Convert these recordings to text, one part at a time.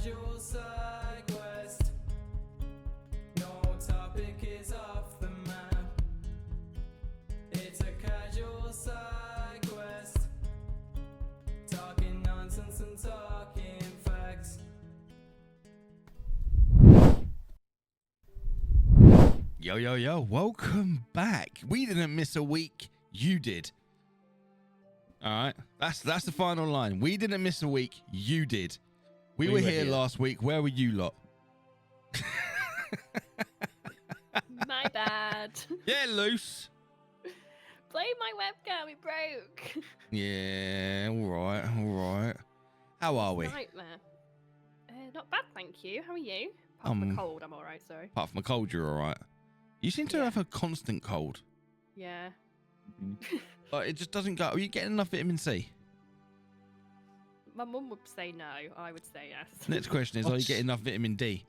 casual side quest. No topic is off the map. It's a casual side quest. Talking nonsense and talking facts. Yo, yo, yo, welcome back. We didn't miss a week, you did. All right, that's the final line. We didn't miss a week, you did. We were here last week. Where were you lot? My bad. Yeah, Luce. Play my webcam, it broke. Yeah, all right. How are we? Nightmare. Not bad, thank you. How are you? Apart from the cold, I'm alright, sorry. Apart from a cold, you're all right. You seem to have a constant cold. Yeah. It just doesn't go. Are you getting enough vitamin C? My mum would say no, I would say yes. Next question is, are you getting enough vitamin D?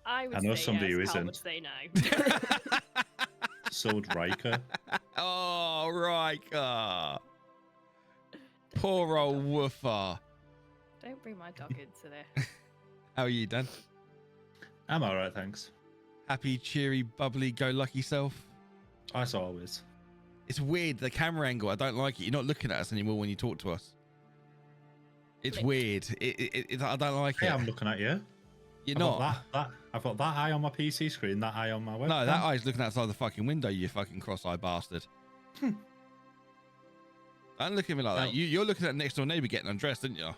I would know say somebody yes, who Carl isn't. would say no. So would Riker. Oh, Riker. Poor old woofer. Don't bring my dog into this. How are you, Dan? I'm alright, thanks. Happy, cheery, bubbly, go lucky self? As always. It's weird, the camera angle. I don't like it. You're not looking at us anymore when you talk to us. It's Flick. weird. I don't like Hey, it. I'm looking at you. You're I've not. got I've got that eye on my PC screen, that eye on my webcam. No, that eye's looking outside the fucking window, you fucking cross-eyed bastard. Don't look at me like that. No. You're looking at next door neighbour getting undressed, didn't you?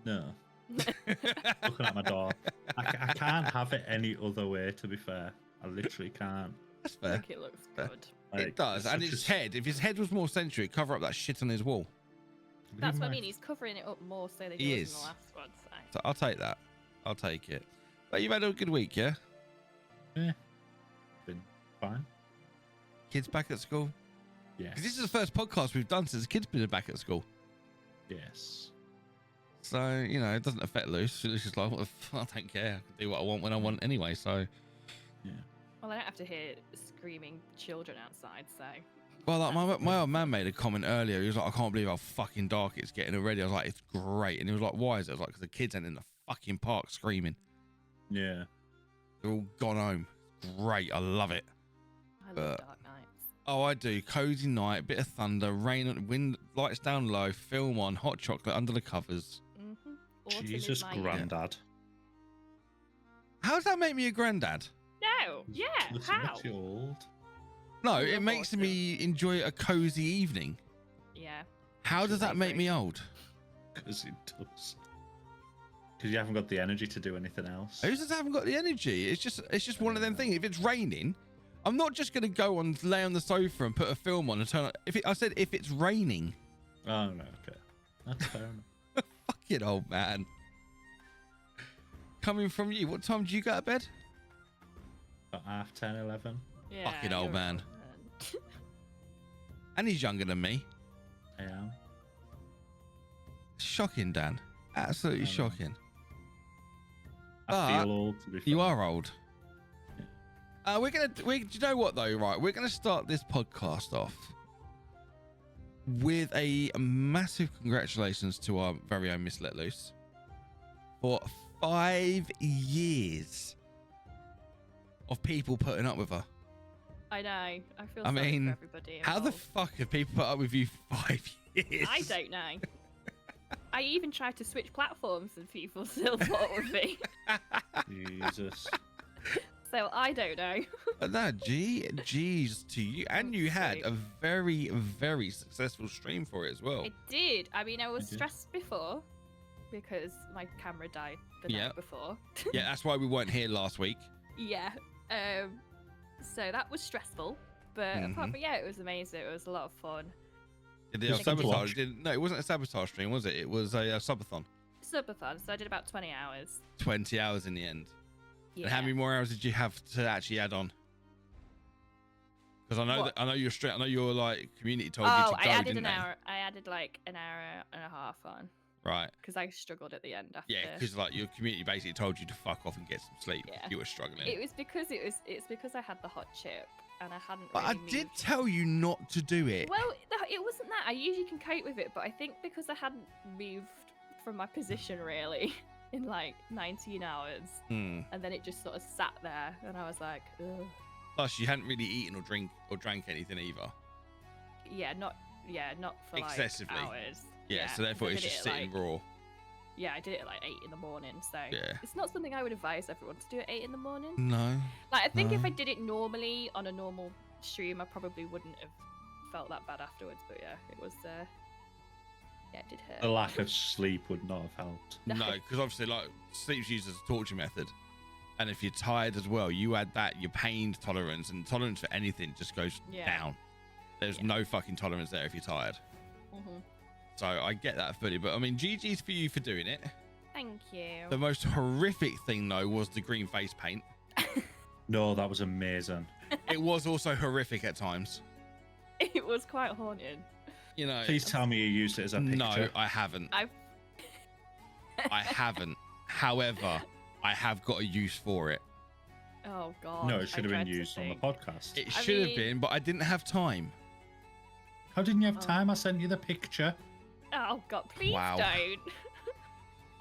No. Looking at my door. I can't have it any other way, to be fair. I literally can't. That's I fair. think it looks good. It does. And his head, if his head was more centric, cover up that shit on his wall. That's what I mean, he's covering it up more so that He he was in is. the last one. So I'll take that. I'll take it. But you've had a good week, yeah? Yeah. Been fine. Kids back at school? Yeah. Because this is the first podcast we've done since the kids been back at school. Yes. So, you know, it doesn't affect Luce. Luce is like, what the I don't care. I can do what I want when I want anyway, so. Yeah. Well, I don't have to hear screaming children outside, so. Well, like my old man made a comment earlier. He was like, I can't believe how fucking dark it's getting already. I was like, it's great. And he was like, why is it? I was like, because the kids ain't in the fucking park screaming. Yeah. They're all gone home. Great. I love it. I love dark nights. Oh, I do. Cozy night, bit of thunder, rain, wind, lights down low, film on, hot chocolate under the covers. Autumn is Jesus, my granddad. How does that make me a granddad? No, yeah, Looks how? much old. No, I it love makes autumn. me enjoy a cozy evening. Yeah. How does that I make agree. me old? Because it does. Because you haven't got the energy to do anything else. Who says I haven't got the energy? It's just one of them things. If it's raining, I'm not just gonna go and lay on the sofa and put a film on and turn on. I said if it's raining. Oh, no, okay. That's fair enough. Fucking old man. Coming from you, what time do you go to bed? About half 10, 11. Yeah. Fucking old you're man. right. And he's younger than me. I am. Shocking, Dan. Absolutely I know. shocking. I feel old, to be fair. You are old. Do you know what though? Right, we're gonna start this podcast off with a massive congratulations to our very own Miss LetLuce for 5 years of people putting up with her. I know. I feel I sorry mean, for everybody how the involved. fuck have people put up with you for 5 years? I don't know. I even tried to switch platforms and people still thought with me. Jesus. So I don't know. No, geez to you. And you had a very, very successful stream for it as well. It did. I mean, I was You did. stressed before because my camera died the Yeah. night before. Yeah, that's why we weren't here last week. Yeah. So that was stressful. But apart from, yeah, it was amazing. It was a lot of fun. It did Just a fun to sabotage. watch. No, it wasn't a sabotage stream, was it? It was a subathon. Subathon. So I did about 20 hours. 20 hours in the end. Yeah. And how many more hours did you have to actually add on? Because I know What? I know you're straight. I know your like community told you Oh, to I go, added didn't an they? hour. I added like an hour and a half on Right. because I struggled at the end after. Yeah, because like your community basically told you to fuck off and get some sleep. Yeah. You were struggling. It was because it's because I had the hot chip and I hadn't. But I really did moved. tell you not to do it. Well, it wasn't that. I usually can cope with it, but I think because I hadn't moved from my position really in like 19 hours. Hmm. And then it just sort of sat there, and I was like, ugh. Plus, you hadn't really eaten or drank anything either. Yeah, not for Excessively. like hours. Yeah, so therefore it's just sitting raw. Yeah, I did it at like 8 in the morning, so Yeah. it's not something I would advise everyone to do at 8 in the morning. No. Like, I think if No. I did it normally on a normal stream, I probably wouldn't have felt that bad afterwards. But yeah, it was, yeah, it did hurt. The lack of sleep would not have helped. No, because obviously, like, sleep's used as a torture method. And if you're tired as well, you add that, your pain tolerance, and tolerance for anything just goes down. There's no fucking tolerance there if you're tired. Mm-hmm. So I get that fully. But I mean, GG's for you for doing it. Thank you. The most horrific thing, though, was the green face paint. No, that was amazing. It was also horrific at times. It was quite haunting. You know. Please tell me you used it as a picture. No, I haven't. I haven't. However, I have got a use for it. Oh god. No, it should have I been dread to used on the think. podcast. It should have been, but I didn't have time. How didn't you have time? I sent you the picture. Oh god, please Wow. don't.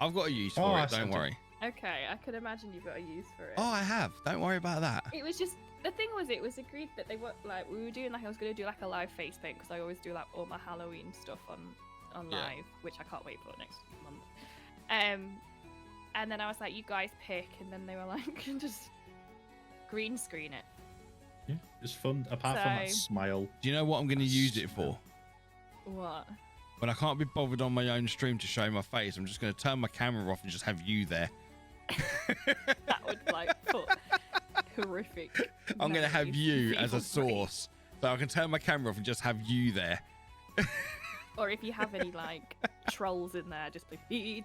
I've got a use Oh, for I it. Don't sent it. worry. Okay, I could imagine you've got a use for it. Oh, I have. Don't worry about that. It was just the thing was it was agreed that they were like we were doing like I was gonna do like a live face paint because I always do like all my Halloween stuff on Yeah. live, which I can't wait for next month. And then I was like, you guys pick, and then they were like, just green screen it. Yeah, it's fun. Apart from that So- smile. Do you know what I'm going to use it for? What? When I can't be bothered on my own stream to show my face, I'm just going to turn my camera off and just have you there. That would like put horrific. I'm going to have memories you in as a people's brains. source. So I can turn my camera off and just have you there. Or if you have any like trolls in there, just be.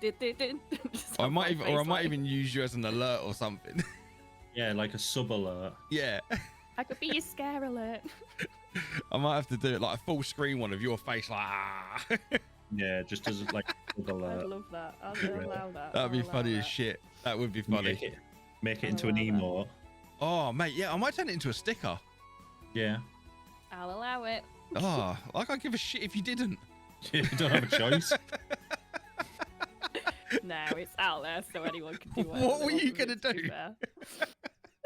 Just I have might my even, face or I might like- even use you as an alert or something. Yeah, like a sub alert. Yeah. I could be your scare alert. I might have to do it like a full screen one of your face, like, ah. Yeah, just as like a sub I'd alert. love that. I'll Really? allow that. That'd be I'll allow funny as that. shit. That would be funny. Make it I into an love that. emote. Oh, mate, yeah, I might turn it into a sticker. Yeah. I'll allow it. Oh, like I'd give a shit if you didn't. You don't have a choice. No, it's out there, so anyone can do What whatever they were want you with it, gonna to be do? fair.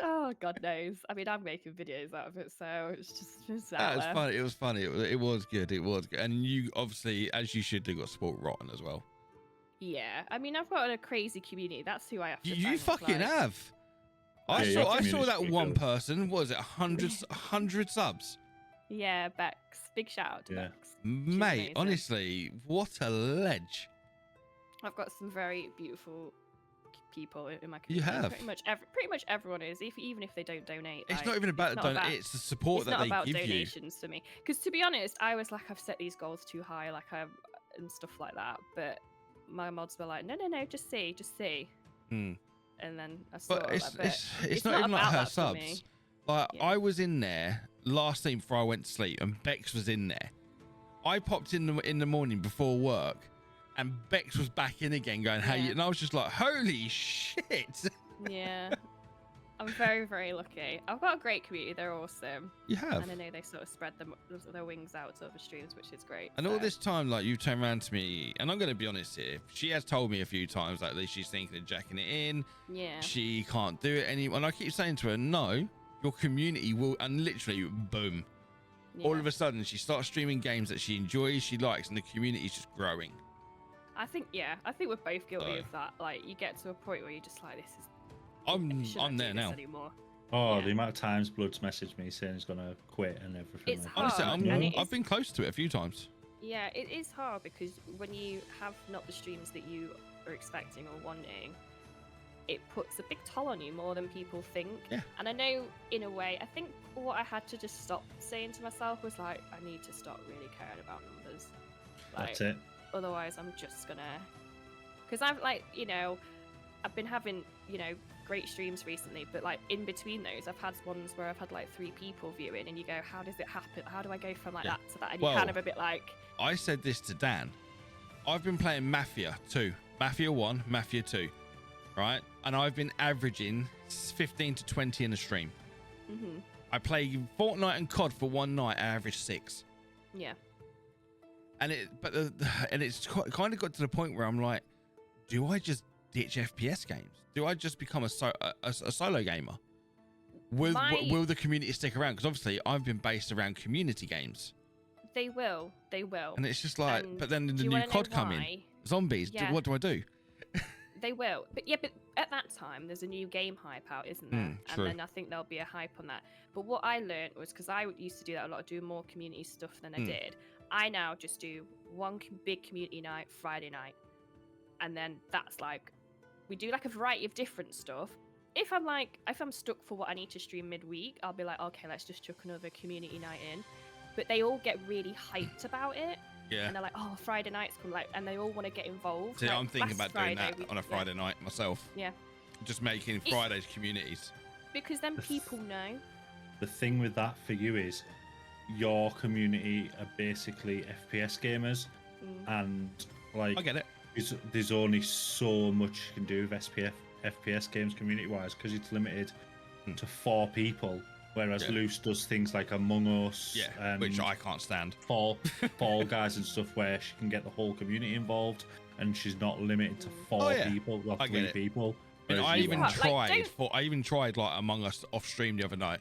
Oh, God knows. I mean, I'm making videos out of it, so it's just out That was there. funny. It was funny. It was good. It was good. And you obviously, as you should do, got sport rotten as well. Yeah, I mean, I've got a crazy community. That's who I have to You thank, fucking like- have. Yeah, I your saw community's that pretty one good. person. What was it? 100 subs. Yeah, Bex. Big shout out to Yeah. Bex. Mate, amazing. honestly, what a ledge. I've got some very beautiful people in my You community. have. Pretty much everyone is, even if they don't donate. It's like, not even about not the about- it's the support it's that not they about give you. donations to me. Because to be honest, I was like, I've set these goals too high, like and stuff like that. But my mods were like, no, just see. Hmm. And then I saw But it, it's, like, it's not even like about her that for me. subs. Like Yeah. I was in there last thing before I went to sleep, and Bex was in there. I popped in the morning before work, and Bex was back in again, going, "How you?" Yeah. And I was just like, "Holy shit!" Yeah, I'm very, very lucky. I've got a great community. They're awesome, You have. and I know they sort of spread their wings out to other streams, which is great. And all so- this time, like, you turn around to me, and I'm going to be honest here. She has told me a few times, like, that she's thinking of jacking it in. Yeah. She can't do it anymore. And I keep saying to her, no, your community will, and literally, boom. All yeah. of a sudden, she starts streaming games that she enjoys, she likes, and the community is just growing. I think we're both guilty So- of that. Like, you get to a point where you're just like, this is. I'm shouldn't there do this now. Anymore. Oh, Yeah. the amount of times Blood's messaged me saying he's gonna quit and everything. It's like hard. Honestly, and it I've is- been close to it a few times. Yeah, it is hard because when you have not the streams that you are expecting or wanting, it puts a big toll on you more than people think. Yeah. And I know, in a way, I think what I had to just stop saying to myself was like, I need to stop really caring about numbers. Like, That's it. otherwise, I'm just gonna. Because I've I've been having great streams recently, but like in between those, I've had ones where I've had like 3 people viewing, and you go, how does it happen? How do I go from like Yeah. that to that? And Well, you're kind of a bit like. I said this to Dan. I've been playing Mafia 2, Mafia 1, Mafia 2, right? And I've been averaging 15 to 20 in a stream. Mm-hmm. I play Fortnite and COD for one night, I average 6. Yeah. And it's kind of got to the point where I'm like, do I just ditch FPS games? Do I just become a solo gamer? Will the community stick around? Because obviously I've been based around community games. They will. And it's just like, And but then the do you new wanna know COD come in. why? Zombies. Yeah. What do I do? They will. But at that time, there's a new game hype out, isn't there? True. And then I think there'll be a hype on that. But what I learned was, because I used to do that a lot, do more community stuff than I did. I now just do one big community night, Friday night. And then that's like, we do like a variety of different stuff. If I'm stuck for what I need to stream midweek, I'll be like, okay, let's just chuck another community night in. But they all get really hyped about it. Yeah. And they're like, oh, Friday nights come, like, and they all want to get involved. See, like, I'm thinking last about doing Friday, that on a Friday night myself. Yeah. Just making Fridays communities. Because then people know. The thing with that for you is your community are basically FPS gamers, and like I get it. There's only so much you can do with FPS games community-wise because it's limited to 4 people. Whereas Luce does things like Among Us, which I can't stand. Fall Guys and stuff, where she can get the whole community involved, and she's not limited to 4 people or 3 people. And I even Like, tried. I even tried like Among Us off stream the other night.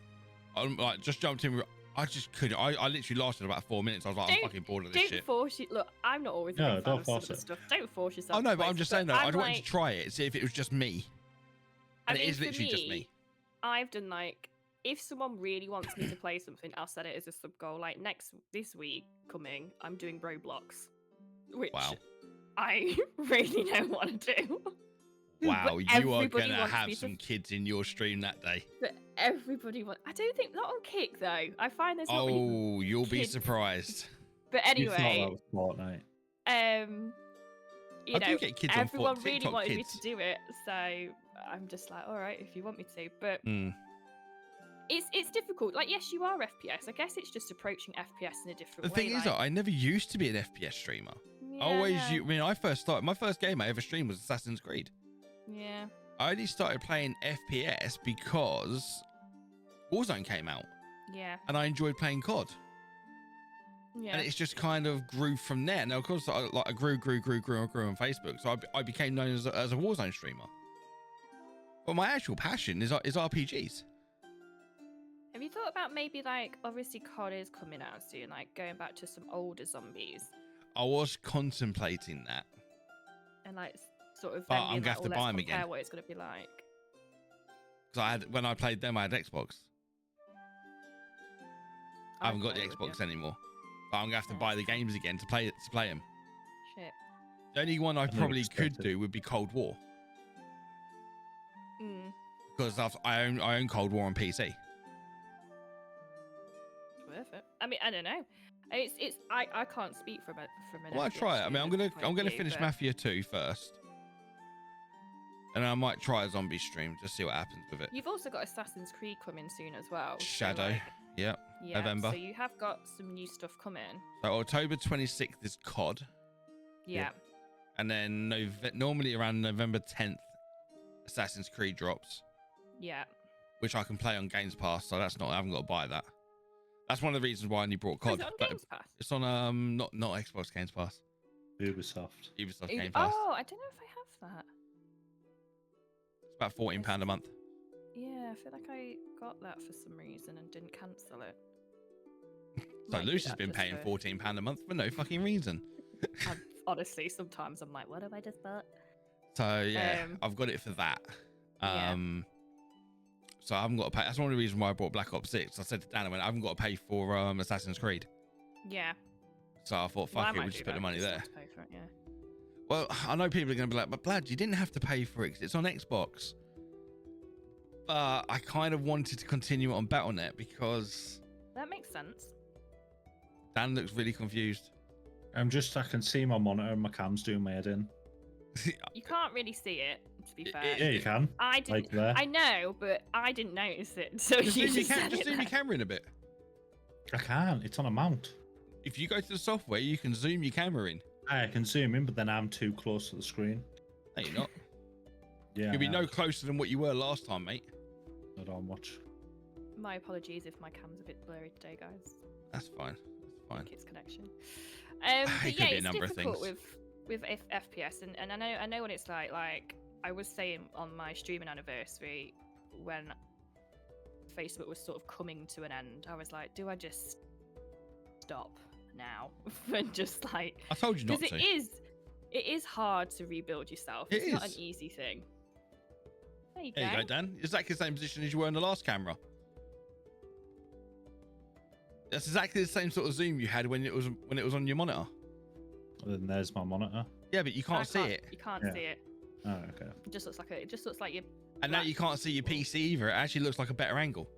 I like just jumped in. I just couldn't. I literally lasted about 4 minutes. I was like, I'm fucking bored of this shit. Don't force it. Look, I'm not always a big fan of some of the stuff. Don't force yourself. Oh no, but I'm just saying though. I I'm wanted to try it, see if it was just me. And it is literally just me. I've done like, if someone really wants me to play something, I'll set it as a sub goal. Like this week coming, I'm doing Roblox, which I really don't want to do. Wow, you are gonna have some kids in your stream that day. But everybody wants. I don't think not on Kick though. I find there's not many you'll be kids. surprised. But anyway, you thought that was Fortnite. You know, get kids everyone on really TikTok wanted kids. me to do it, so I'm just like, all right, if you want me to. But it's difficult. Like, yes, you are FPS. I guess it's just approaching FPS in a different way. The thing is, I never used to be an FPS streamer. I mean, I first started. My first game I ever streamed was Assassin's Creed. Yeah. I only started playing FPS because Warzone came out. Yeah. And I enjoyed playing COD. Yeah. And it's just kind of grew from there. Now, of course, I grew on Facebook. So I became known as a Warzone streamer. But my actual passion is RPGs. Have you thought about maybe, like, obviously COD is coming out soon, like going back to some older zombies? I was contemplating that. And like sort of but then I'm gonna have to buy them again. What it's gonna be like. Because when I played them, I had Xbox. I haven't got the Xbox anymore. But I'm gonna have to buy the games again to play them. Shit. The only one I probably could do would be Cold War. Because I own Cold War on PC. It's worth it. I mean, I don't know. I can't speak from an. Well, I'll try it. I mean, I'm gonna finish Mafia 2 first, and I might try a zombie stream just see what happens with it. You've also got Assassin's Creed coming soon as well. Shadow, so like, yeah, November. So you have got some new stuff coming. So October 26th is COD. Yeah. And then normally around November 10th, Assassin's Creed drops. Yeah. Which I can play on Games Pass, so I haven't got to buy that. That's one of the reasons why I only brought COD. Is it on Games Pass? It's on not Xbox Games Pass. Ubisoft Games Pass. Oh, I don't know if I have that. It's about £14 a month. Yeah, I feel like I got that for some reason and didn't cancel it. So Luce has been paying £14 a month for no fucking reason. Honestly, sometimes I'm like, what have I just bought? So yeah, I've got it for that. So I haven't got to pay. That's one of the reasons why I bought Black Ops 6. I said to Dan, I haven't got to pay for Assassin's Creed. Yeah. So I thought, fuck it, we'll just put the money there. Pay for it, yeah. Well, I know people are going to be like, but Blad, you didn't have to pay for it 'cause it's on Xbox. But I kind of wanted to continue it on Battle.net because... That makes sense. Dan looks really confused. I can see my monitor and my cam's doing my head in. You can't really see it, to be fair. Yeah, you can. I didn't. Like I know, but I didn't notice it. So just you zoom your camera in a bit. I can't. It's on a mount. If you go to the software, you can zoom your camera in. I can zoom in, but then I'm too close to the screen. No, you're not. Yeah. You'll be no closer than what you were last time, mate. Not on much. My apologies if my cam's a bit blurry today, guys. That's fine. That's fine. I think it's connection. It But could yeah, be a it's number of difficult things. with FPS, and I know what it's like. Like I was saying on my streaming anniversary, when Facebook was sort of coming to an end, I was like, do I just stop now and just like? I told you not to. Because it is hard to rebuild yourself. It It's not an is. easy thing. There you There you go, Dan. Exactly the same position as you were in the last camera. That's exactly the same sort of zoom you had when it was on your monitor. Then there's my monitor. Yeah, but you can't see it. You can't Yeah. see it. Oh, okay. It just looks like you. And now you can't see your PC either. It actually looks like a better angle.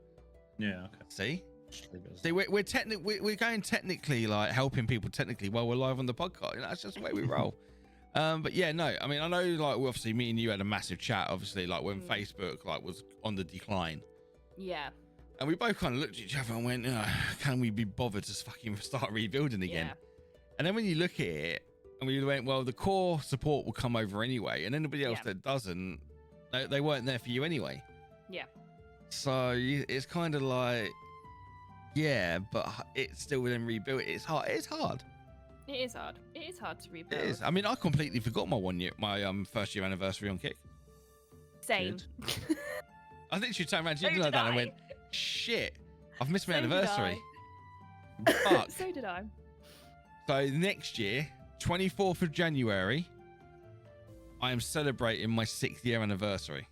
Yeah, okay. See? Just leave it as See, we're going technically, like helping people technically while we're live on the podcast. You know, that's just the way we roll. But yeah, no, I mean, I know, like, obviously me and you had a massive chat, obviously, like when Facebook like was on the decline, Yeah. and we both kind of looked at each other and went, can we be bothered to fucking start rebuilding again? Yeah. And then when you look at it, and we went, well, the core support will come over anyway, and anybody else Yeah. that doesn't, they weren't there for you anyway. Yeah. So it's kind of like, yeah, but it's still within rebuild. It's hard. It's hard. It is hard. It is hard to rebuild. It is. I mean, I completely forgot my first year anniversary on Kick. Same. I think she turned around, she So did like did that, and I. went, shit, I've missed my So did anniversary. I. Fuck. So did I. So next year, 24th of January, I am celebrating my 6th year anniversary.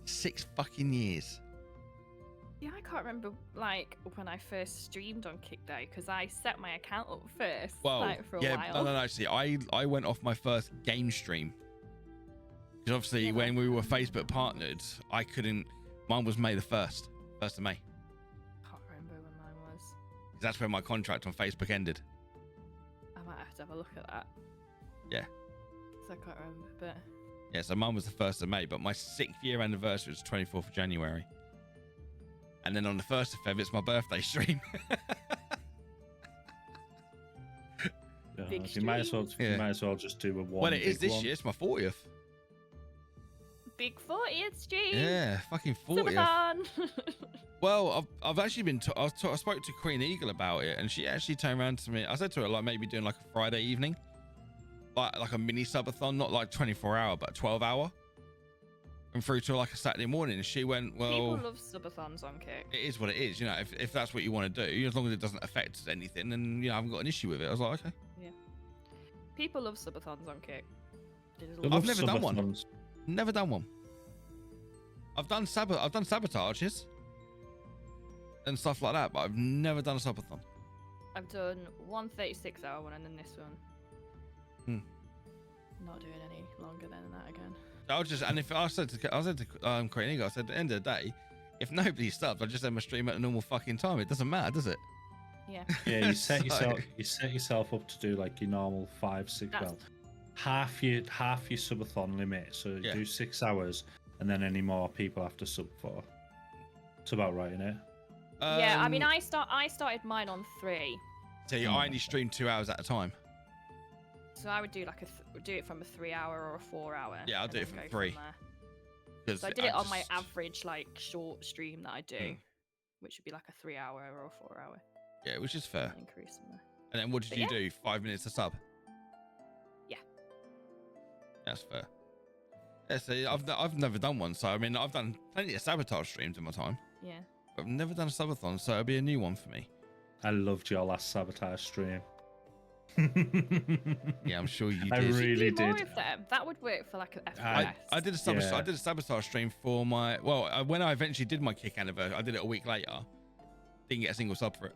6 fucking years. Yeah, I can't remember like when I first streamed on Kick Day because I set my account up first. Well, like, for a yeah, while. no. See, I went off my first game stream because obviously Yeah, when we were Facebook partnered, I couldn't. Mine was May the 1st of May. Can't remember when mine was. That's when my contract on Facebook ended. I might have to have a look at that. Yeah. So I can't remember, but Yeah, so mine was the 1st of May, but my 6th year anniversary was 24th of January. And then on the 1st of Feb, it's my birthday stream. Big you might as well. Yeah. You might as well just do a one. Well, it is big this one. year. It's my 40th. big 40th stream. Yeah, fucking 40th. Subathon. Well, I've actually been. I spoke to Queen Eagle about it, and she actually turned around to me. I said to her, like, maybe doing like a Friday evening, like a mini subathon, not like 24-hour, but 12-hour, and through to like a Saturday morning. And she went, well, People love subathons on Kick. it is what it is. You know, if that's what you want to do, as long as it doesn't affect anything, then I haven't got an issue with it. I was like, okay. People love subathons on Kick. They just They love I've love never done one. subathons. Never done one. I've done sabotages and stuff like that, but I've never done a subathon. I've done one 36-hour one and then this one. Not doing any longer than that again. I was just, and if I said to Queen Eagle, I said at the end of the day, if nobody stops, I just end my stream at a normal fucking time. It doesn't matter, does it? Yeah. Yeah, you set So- yourself up to do like your normal 5, 6. That's- Well, half your subathon limit. So you Yeah. do 6 hours, and then any more people have to sub for. It's about right, isn't it? Yeah, I mean, I started mine on 3. So I only stream 2 hours at a time. So I would do like do it from a 3-hour or a 4-hour. Yeah, I'll and do it then from go 3. there. 'Cause So I did it on my just- average like short stream that I do, Mm. which would be like a 3-hour or a 4-hour. Yeah, which is fair. Increase in there. And then what did But you yeah. do? 5 minutes to sub? Yeah. That's fair. Yeah, see, I've never done one, so I mean, I've done plenty of sabotage streams in my time, Yeah. but I've never done a subathon, so it'll be a new one for me. I loved your last sabotage stream. Yeah, I'm sure you did. I really Do more did. of them. That would work for like an FPS. I did a sabotage stream for my when I eventually did my Kick anniversary. I did it a week later. Didn't get a single sub for it,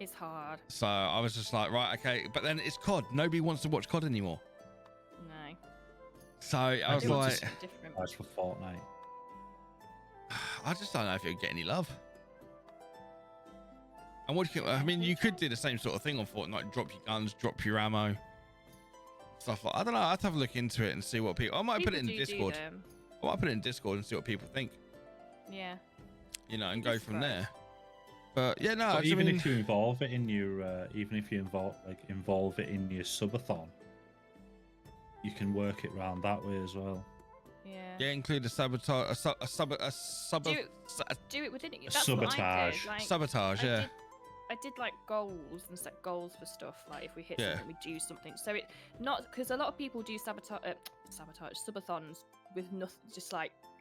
It's hard. so I was just like, right, okay. But then it's COD. Nobody wants to watch COD anymore. No. So I was do like, just- Different. That's for Fortnite. I just don't know if it would get any love. And what you can, I mean, you could do the same sort of thing on Fortnite. Drop your guns, drop your ammo, stuff like. I don't know. I'd have to look into it and see what people. I might put it in People do Discord. them. I might put it in Discord and see what people think. Yeah. You know, and go from Discord. there. But yeah, no. But I even mean, if you involve it in your, involve it in your subathon, you can work it around that way as well. Yeah. yeah, include a sabotage, Do it within it. A That's what I did. sabotage. Like, sabotage. I Yeah. did did like goals and set goals for stuff. Like if we hit Yeah. something, we do something. So it not because a lot of people do sabotage subathons with nothing,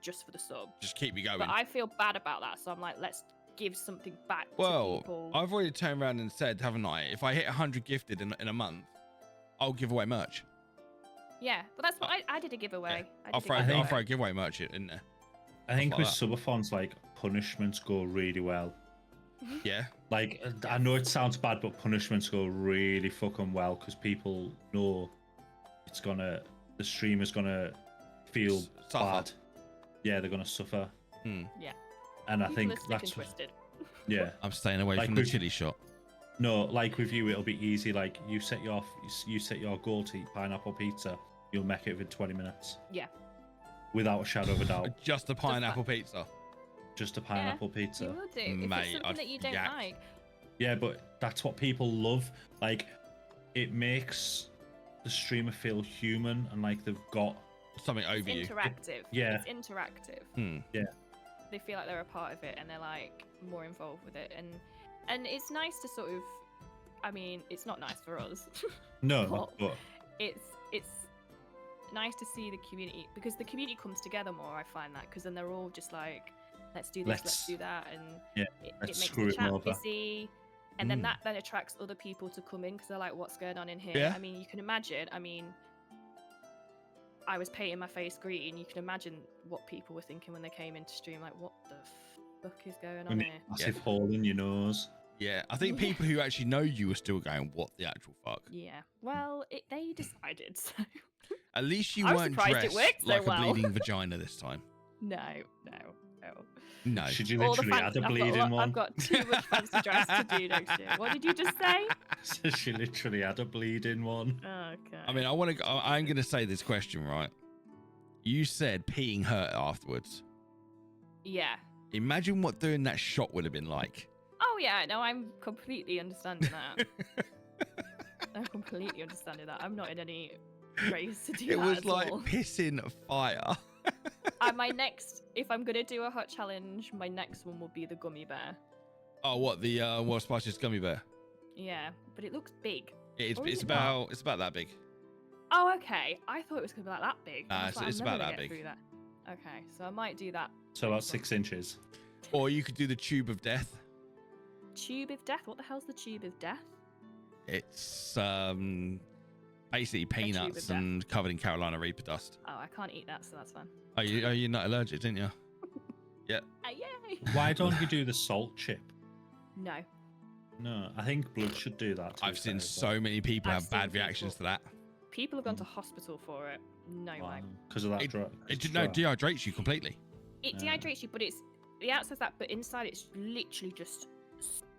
just for the sub. Just keep you going. But I feel bad about that, so I'm like, let's give something back to Well, people. I've already turned around and said, haven't I? If I hit 100 gifted in a month, I'll give away merch. Yeah, but that's what I did a giveaway. Yeah. I did a I'll giveaway. throw a giveaway merch in there. I think like with that. subathons, like punishments go really well. Yeah. Like I know it sounds bad, but punishments go really fucking well because people know the streamer's gonna feel Suffer. bad. Yeah, they're gonna suffer. Yeah. And I People think are sick that's and twisted. yeah. I'm staying away Like from the with- chili shot. No, like with you, it'll be easy. Like you set your goal to eat pineapple pizza, you'll make it within 20 minutes. Yeah. Without a shadow of a doubt. Just a pineapple pizza. Just a pineapple You pizza. will do. If Mate, it's something I'd that you don't yap. like. Yeah, but that's what people love. Like, it makes the streamer feel human and like they've got. Something over It's you. interactive. Yeah. It's interactive. Yeah. They feel like they're a part of it and they're like more involved with it, and it's nice to sort of. I mean, it's not nice for us. No, but it's nice to see the community because the community comes together more. I find that because then they're all just like, let's do this, let's do that, and Yeah, it let's makes screw the it chat over. busy. And then Mm. that then attracts other people to come in because they're like, what's going on in here? Yeah. I mean, you can imagine. I mean, I was painting my face green. You can imagine what people were thinking when they came into stream. Like, what the fuck is going on when here? a massive hole in your nose. Yeah. I think people who actually know you are still going, what the actual fuck? Yeah. Well, they decided. So At least you I was weren't surprised it dressed worked so like a well. bleeding vagina this time. no. No. Should you All the literally add a fancy- bleeding one? I've got too much fancy dress to do next year. What did you just say? She literally had a bleeding one. Okay. I mean, I'm going to say this question, right? You said peeing hurt afterwards. Yeah. Imagine what doing that shot would have been like. Oh yeah. No, I'm completely understanding that. I'm completely understanding that. I'm not in any race to do It that was at like all. pissing fire. And my next, if I'm gonna do a hot challenge, my next one will be the gummy bear. Oh, what the World's Spiciest Gummy Bear? Yeah, but it looks big. It's Or is it's it not? about that big. Oh, okay. I thought it was gonna be like that big. Nah, I was like, it's I'm about never that gonna get big. through that. Okay, so I might do that. So about 6 inches. Or you could do the Tube of Death. Tube of death. What the hell's the tube of death? It's basically of peanuts death. and covered in Carolina Reaper dust. Oh, I can't eat that, so that's fine. Oh, you're not allergic, didn't you? Yay! Why don't you do the salt chip? No. No, I think Blood should do that. to be I've seen fair, so many people I've have bad seen reactions to people- that. People have gone to hospital for it. No way. because of that It- drug. It dehydrates you completely. It Yeah. dehydrates you, but it's the outside's that, but inside it's literally just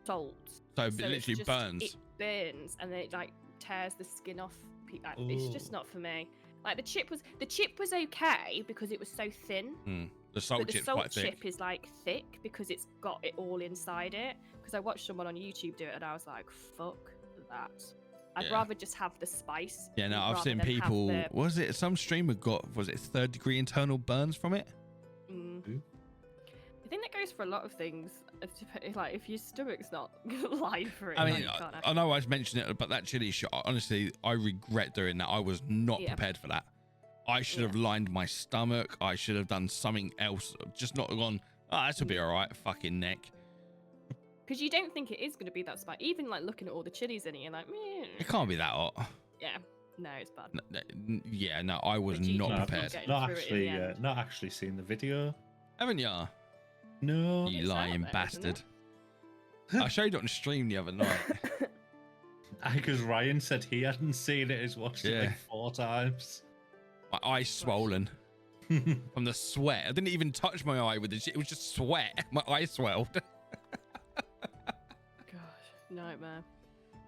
salt. So it it's literally just- burns. It burns and then it like tears the skin off. It's just Ooh. not for me. Like the chip was okay because it was so thin. The salt But the chip's salt quite thick. chip is like thick because it's got it all inside it. Because I watched someone on YouTube do it and I was like, fuck that. I'd Yeah. rather just have the spice. Yeah, no, I've rather seen than have people. the- Was it some streamer got? Was it 3rd-degree internal burns from it? Mm. I think that goes for a lot of things. Like if your stomach's not live for it. I like, mean, you can't I know I mentioned it, but that chili shot. Honestly, I regret doing that. I was not Yeah. prepared for that. I should have lined my stomach. I should have done something else. Just not gone. Oh, this will be all right. Fucking neck. Because you don't think it is going to be that spicy. Even like looking at all the chilies in it, you're like, meh. It can't be that hot. Yeah, no, it's bad. Yeah, no, I was The cheese not is not prepared. getting Not through it in actually, the end. not actually seen the video. Haven't ya? No. You It's out lying there, bastard. I showed it on stream the other night. Because Ryan said he hadn't seen it. He's watched it Yeah. like 4 times. My eye's swollen from the sweat. I didn't even touch my eye with it. It was just sweat. My eye swelled. Gosh, nightmare.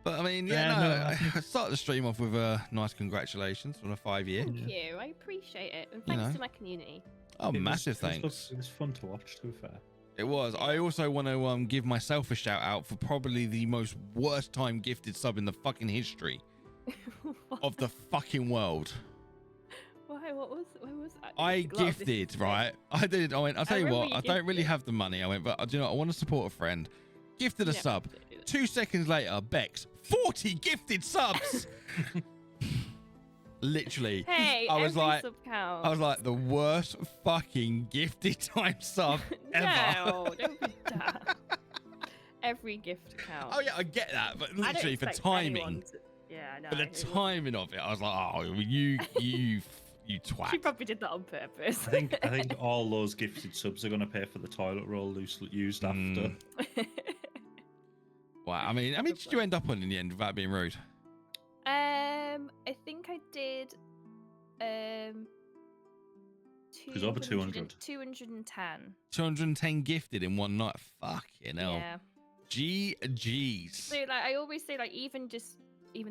But I mean, Yeah, no, I started the stream off with a nice congratulations on a 5-year. Thank you. I appreciate it. And You thanks know. to my community. Oh, It was- massive it was- thanks. It was fun to watch, to be fair. It was. I also want to give myself a shout out for probably the most worst time gifted sub in the fucking history of the fucking world. Why? What was that? I Glad this gifted, is it. right? I did. I went, I'll tell you remember what, you I don't really gifted. have the money. I went, but do you know, I want to support a friend. Gifted a Yeah, sub. do that. 2 seconds later, Bex, 40 gifted subs. Literally. Hey, I was every like, sub counts. I was like, the worst fucking gifted time sub ever. No, don't be that. Every gift counts. Oh yeah, I get that, but I don't literally for expect timing, anyone to- Yeah, I know. for the it was- timing of it, I was like, oh, you twat. She probably did that on purpose. I think all those gifted subs are going to pay for the toilet roll Luce used after. Wow. I mean, did you end up on in the end without being rude? I think I did. was over 200. 210. 210 gifted in one night. Fucking hell. Yeah. GG's. So like I always say, like even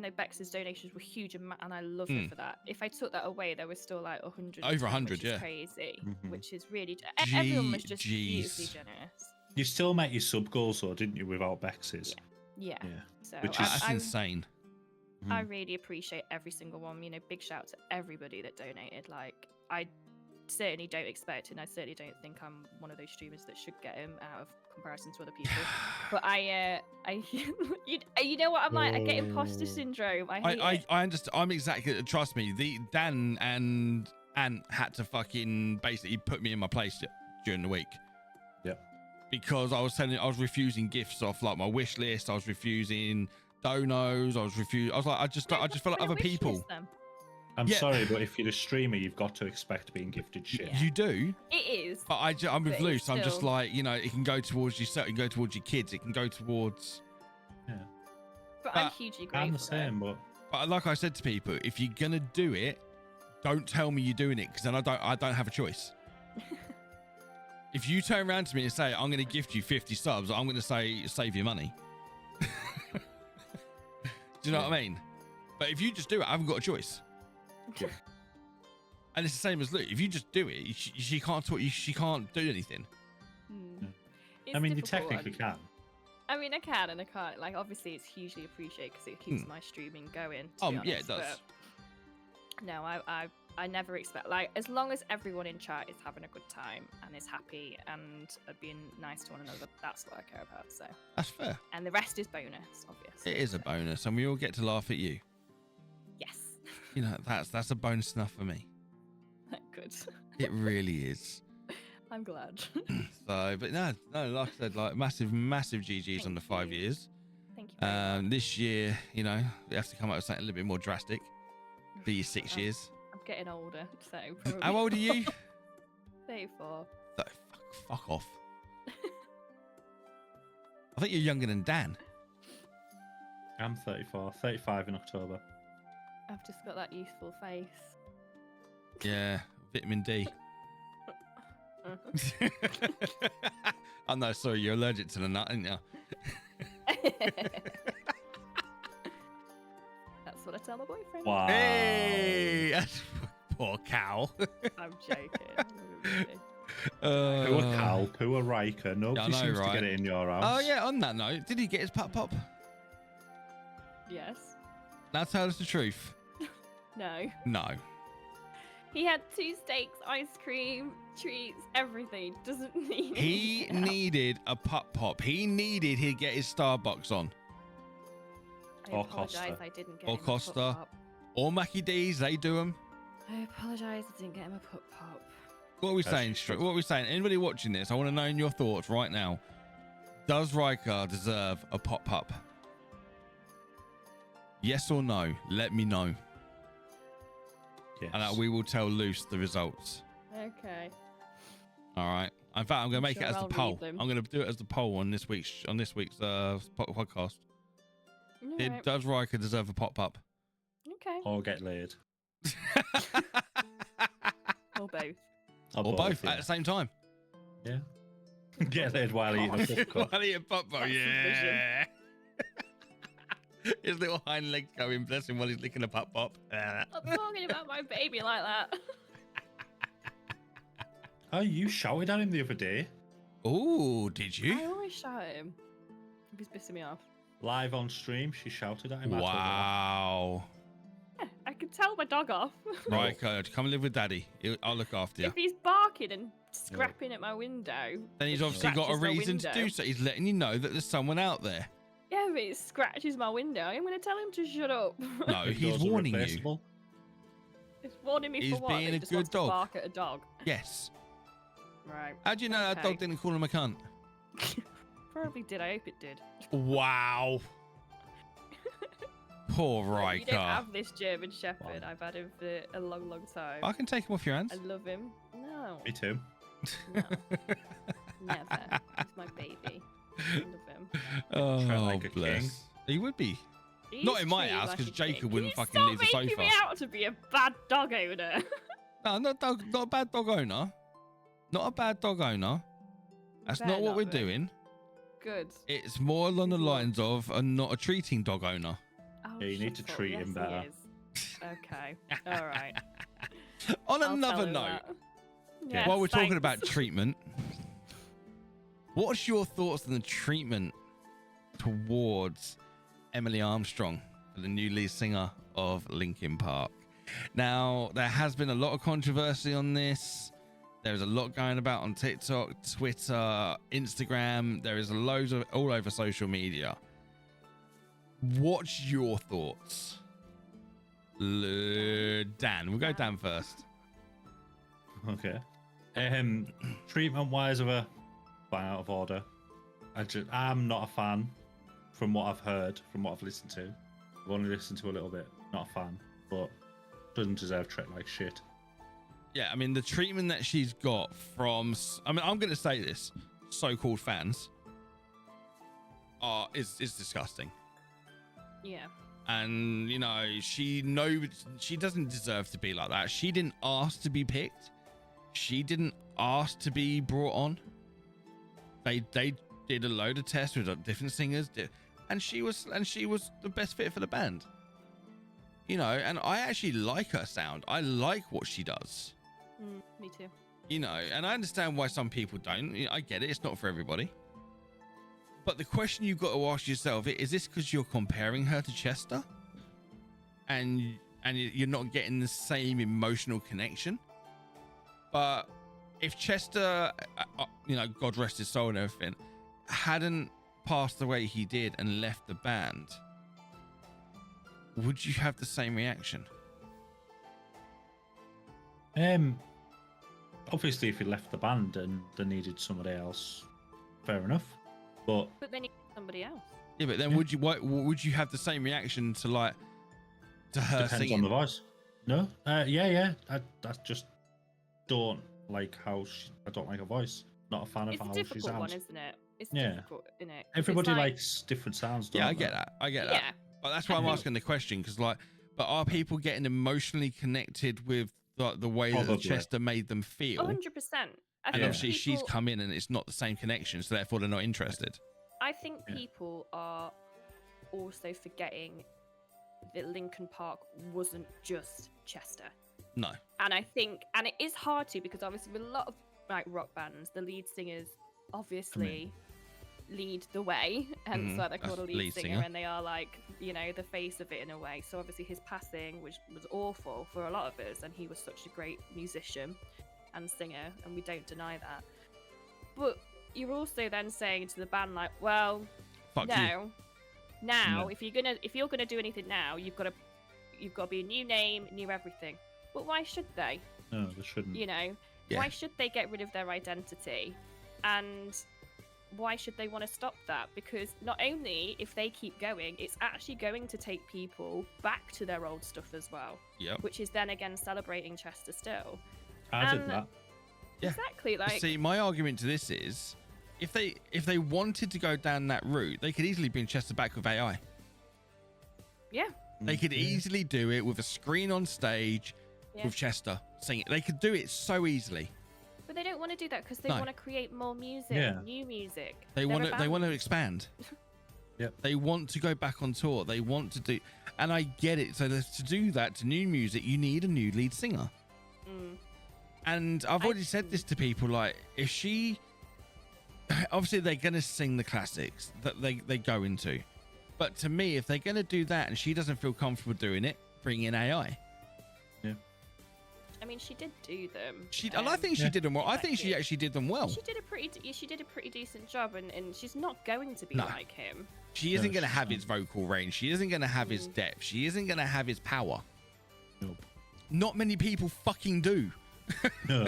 though Bex's donations were huge and I love her for that. If I took that away, there was still like 100. Over 100, which is yeah. crazy, Mhm. which is really everyone was just Jeez. beautifully generous. You still met your sub goals, though, didn't you, without Bex's? Yeah. Yeah. So Which That's I insane. I really appreciate every single one. You know, big shout out to everybody that donated. Like, I certainly don't expect, and I certainly don't think I'm one of those streamers that should get him out of comparison to other people. But you know what I'm like? I get imposter syndrome. I hate it. I understand. I'm exactly. Trust me. The Dan and Ant had to fucking basically put me in my place during the week. Yep. Because I was refusing gifts off like my wish list. I was refusing donos. I was like, I just felt like other people. I'm Yeah. sorry, but if you're a streamer, you've got to expect being gifted shit. Yeah. You do. It is. But I'm with But Luce. it's I'm just still- like, you know, it can go towards yourself. It can go towards your kids. It can go towards. But I'm but hugely grateful. I'm the though. same, but But like I said to people, if you're gonna do it, don't tell me you're doing it, because then I don't have a choice. If you turn around to me and say I'm gonna gift you 50 subs, I'm gonna say save your money. Do you know what I mean? But if you just do it, I haven't got a choice. Yeah. And it's the same as Luke. If you just do it, she can't talk. She can't do anything. It's I mean, you difficult. technically can. I mean, I can and I can't. Like, obviously, it's hugely appreciated because it keeps my streaming going. To be Yeah, it honest, does. but no, I never expect, like, as long as everyone in chat is having a good time and is happy and are being nice to one another, that's what I care about. So, That's fair. and the rest is bonus, obviously. It is a so, bonus, and we all get to laugh at you. Yes. You know, that's a bonus enough for me. Good. It really is. I'm glad. So, but no, like I said, like massive GGs on the 5 you. years. Thank you. Very much. This year, you know, we have to come up with something a little bit more drastic. For your 6 years. I'm getting older, so. Probably How old are you? 34. Fuck off. I think you're younger than Dan. I'm 34, 35 in October. I've just got that youthful face. Yeah, vitamin D. Oh no, sorry, you're allergic to the nut, aren't you? That's what I tell my boyfriend. Wow. Hey, that's poor cow. I'm joking. Poor Cal, poor Riker. Nobody know, seems right? to get it in your house. Oh yeah, on that note, did he get his pop? Yes. Now tell us the truth. No. No. He had 2 steaks, ice cream, treats, everything. Doesn't need. He anything else. needed a pop. He needed he'd get his Starbucks on. I Or apologise, Costa. I didn't get Or him a Costa. pop-pop. Or Mackie D's, they do them. I apologise, I didn't get him a pop. What are we As saying? you should. What are we saying? Anybody watching this, I want to know your thoughts right now. Does Riker deserve a pop? Yes or no? Let me know. Yes. And we will tell Luce the results. Okay. All right. In fact, I'm going to make sure it as the I'll read poll. them. I'm going to do it as the poll on this week's podcast. Alright. Does Riker deserve a pop? Okay. Or get laid. Or both. Or both yeah. at the same time. Yeah. Get laid while eating a popcorn. While eating pop, That's the yeah. His little hind legs going, bless him, while he's licking a pop. I'm talking about my baby like that. Oh, you shouted at him the other day. Oh, did I you? always shout at him. He's pissing me off. Live on stream, she shouted at him. I told her that. Wow. Yeah, I can tell my dog off. Riker, come live with Daddy. I'll look after you. If he's barking and scrapping at my window, Then he's it obviously got a scratches the reason to do window. so. He's letting you know that there's someone out there. Yeah, but it scratches my window. I'm going to tell him to shut up. No, he's Those are warning you. replaceable. It's warning me He's for what? being That he a just good wants dog. to bark at a dog. Yes. Right. How do you know that Okay. dog didn't call him a cunt? Probably did. I hope it did. Wow. Poor You don't Riker. have this German Shepherd. I've had him for a long, long time. I can take him off your hands. I love him. No. Me too. No. Never. He's my baby. I love him. Oh, like a bless. king. He would be. He's Not in my treated house, like 'cause a Jacob king. wouldn't Can you fucking leave the stop making sofa. me out to be a bad dog owner. No, not a bad dog owner. Not a bad dog owner. That's Better not what not we're be. doing. Good. It's more along the Good luck. lines of not a treating dog owner. Oh, Yeah, you need shut to up. treat Yes, him he better. is. Okay. All right. On I'll another tell him note, that. Yes, while we're talking about thanks. treatment, what's your thoughts on the treatment towards Emily Armstrong, the new lead singer of Linkin Park? Now, there has been a lot of controversy on this. There's a lot going about on TikTok, Twitter, Instagram. There is loads of all over social media. What's your thoughts? Dan, we'll go Dan first. Okay. Treatment wise of a fan out of order. I'm not a fan from what I've heard, from what I've listened to. I've only listened to a little bit. Not a fan, but doesn't deserve treated like shit. Yeah, I mean, the treatment that she's got from, I mean, I'm going to say this, so-called fans is disgusting. Yeah. And, you know, she doesn't deserve to be like that. She didn't ask to be picked. She didn't ask to be brought on. They did a load of tests with different singers, and she was the best fit for the band. You know, and I actually like her sound. I like what she does. Me too. You know, and I understand why some people don't. You know, I get it. It's not for everybody. But the question you've got to ask yourself is this because you're comparing her to Chester? And you're not getting the same emotional connection? But if Chester, you know, God rest his soul and everything, hadn't passed the way he did and left the band, would you have the same reaction? Obviously, if he left the band and they needed somebody else, fair enough. But then you somebody else. Yeah, but then would you have the same reaction to her depends singing? on the voice. No, yeah. I just don't like how I don't like her voice. Not a fan of It's a how she difficult one, sounds. isn't it? It's Yeah. difficult, isn't it? 'Cause Everybody it's like, likes different sounds. Yeah, don't I they? get that. I get that. Yeah. But that's why I'm asking the question, because but are people getting emotionally connected with the way that Probably. Chester made them feel? 100%. I And think obviously she's people- come in and it's not the same connection, so therefore they're not interested. I think Yeah. people are also forgetting that Linkin Park wasn't just Chester. No. And I think, and it is hard to, because obviously with a lot of like rock bands, the lead singers obviously lead the way, hence why they're called a That's lead singer, and they are like, you know, the face of it in a way. So obviously his passing, which was awful for a lot of us, and he was such a great musician and singer, and we don't deny that. But you're also then saying to the band like, well, Fuck you. now No. if you're gonna do anything now, you've got to be a new name, new everything. But why should they? No, they shouldn't. You know, Yeah. why should they get rid of their identity? And why should they want to stop that? Because not only if they keep going, it's actually going to take people back to their old stuff as well, Yep. which is then again celebrating Chester still. I did and- that. Yeah. Exactly. Like, See, my argument to this is, if they wanted to go down that route, they could easily bring Chester back with AI. yeah, They could easily do it with a screen on stage Yeah. with Chester singing. They could do it so easily. but they don't want to do that because they No. want to create more music, Yeah. new music. They They're want a to. They want to band. expand. Yep. They want to go back on tour. They want to do, and I get it. So to do that, to new music, you need a new lead singer. Mm. And I've already said this to people. Like, if she, obviously they're gonna sing the classics that they go into, but to me, if they're gonna do that and she doesn't feel comfortable doing it, bring in AI. I mean, she did do them. And I think she did them well. I think she exactly. actually did them well. She did a pretty decent job, and she's not going to be No. like him. She isn't No, going to she's have not. his vocal range. She isn't going to have his depth. She isn't going to have his power. Nope. Not many people fucking do. No,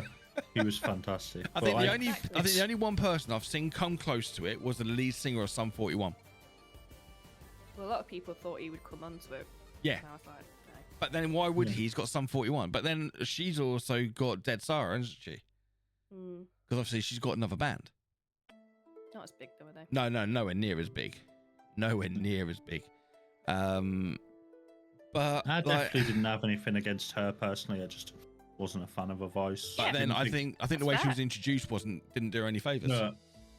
he was fantastic. I But, think like, the only one person I've seen come close to it was the lead singer of Sum 41. Well, a lot of people thought he would come onto it. Yeah. And I was like, no. But then why would Yeah. he? He's got Sum 41. But then she's also got Dead Sarah, hasn't she? Mm, Because obviously she's got another band. not as big though, are they? No, nowhere near as big. Nowhere near as big. But I like, definitely didn't have anything against her personally. I just wasn't a fan of her voice. but then I think the That's way she fair. was introduced didn't do her any favors. No,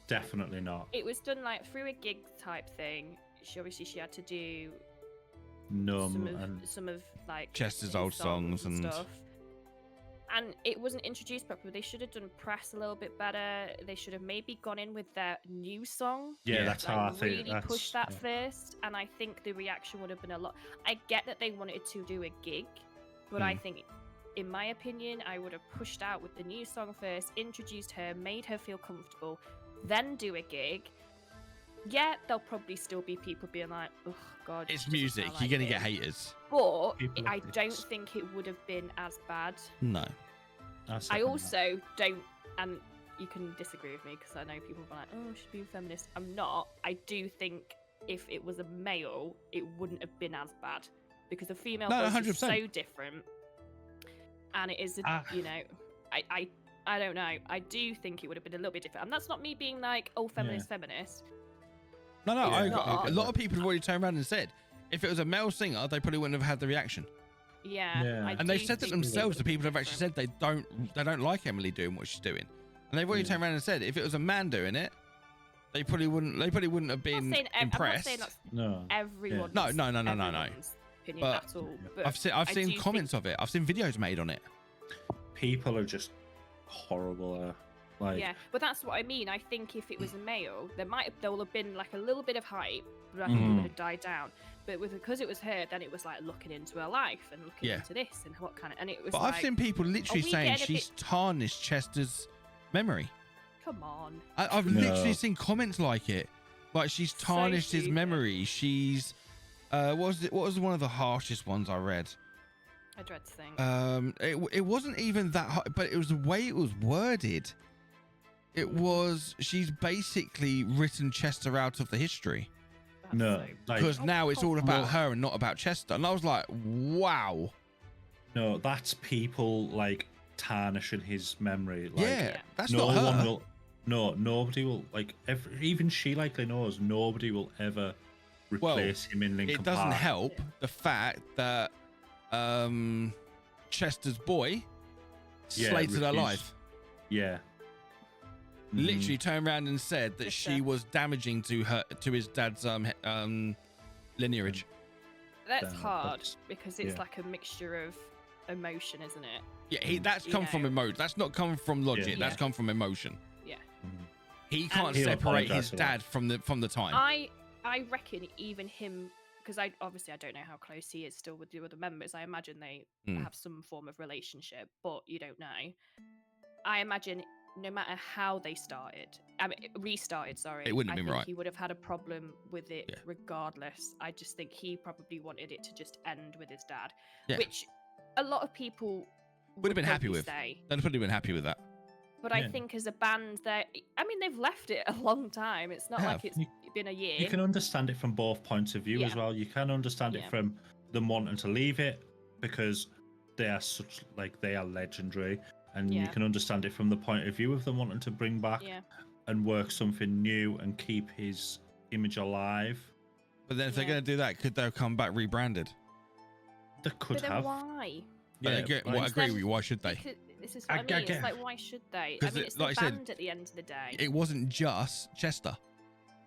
definitely not. It was done like through a gig type thing. She had to do Numb and some of like Chester's his old songs and stuff. And it wasn't introduced properly. They should have done press a little bit better. They should have maybe gone in with their new song. yeah, Yeah. that's how I Like think. really That's, push that yeah. first, and I think the reaction would have been a lot. I get that they wanted to do a gig, but I think, in my opinion, I would have pushed out with the new song first, introduced her, made her feel comfortable, then do a gig. Yeah, there'll probably still be people being like, "Oh God, It's she doesn't music. sound You're like gonna get him." haters. But People I like don't this. think it would have been as bad. No. That's I definitely also don't, and you can disagree with me because I know people are like, "Oh, she should be a feminist." I'm not. I do think if it was a male, it wouldn't have been as bad because the female No, voice is 100%. so different, and it is, Ah. you know, I don't know. I do think it would have been a little bit different, and that's not me being like, "Oh, feminist." No. It's I, not. a lot of people have already turned around and said if it was a male singer, they probably wouldn't have had the reaction. Yeah, Yeah. I And they've do said that think it themselves. would The have been people have actually different. said they don't like Emily doing what she's doing, and they've already Yeah. turned around and said if it was a man doing it, they probably wouldn't have I'm not been saying impressed. that's No. everyone's. No. everyone's opinion But at all. But I've I seen do comments think- of it. I've seen videos made on it. People are just horrible. Like, Yeah, but that's what I mean. I think if it was a male, there will have been like a little bit of hype, but I think it Mhm. would have died down. But because it was her, then it was like looking into her life and looking Yeah. into this and what kind of, and it was But like, I've seen people literally we saying getting a she's tarnished Chester's memory. come on. I've No. literally seen comments like it, like she's So tarnished his stupid. memory. She's what was one of the harshest ones I read? I dread to think. It wasn't even that hard, but it was the way it was worded. It was she's basically written Chester out of the history That's no, so- like, because now it's all about no. her and not about Chester. And I was like, wow, no, that's people like tarnishing his memory. Like, yeah, Yeah. that's no not her. one will. No, nobody will. Like, even she likely knows nobody will ever Well, replace him in Linkin It doesn't Park. help the fact that Chester's boy Yeah, slated her refused. life. Yeah. Mhm. Literally turned around and said that Just she was damaging to his dad's lineage. That's Damn, hard that's- because it's yeah. like a mixture of emotion, isn't it? Yeah, that's You come from know. emotion. That's not come from logic. Yeah. That's come from emotion. Yeah. Mhm. He can't He'll separate apologise his for that. dad from the time. I reckon even him, because I don't know how close he is still with the other members. I imagine they Mm. have some form of relationship, but you don't know. I imagine no matter how they restarted, sorry, It wouldn't have I been think right. he would have had a problem with it Yeah. regardless. I just think he probably wanted it to just end with his dad, Yeah. which a lot of people Would have been happy probably with. say. They'd probably been happy with that. But I Yeah. think as a band, they've left it a long time. It's not like Have. it's been a year. You can understand it from both points of view as Yeah. well. You can understand Yeah. it from them wanting to leave it because they are they are legendary, and you Yeah. can understand it from the point of view of them wanting to bring back Yeah. and work something new and keep his image alive. But then if they're Yeah. going to do that, could they come back rebranded? They could But then have. why? I Yeah, agree, like- well, I agree Then- with you. Why should they? Because this is I- what I I mean. get- It's like, why should they? I 'Cause mean, it- it's like the I said, band at the end of the day. It wasn't just Chester,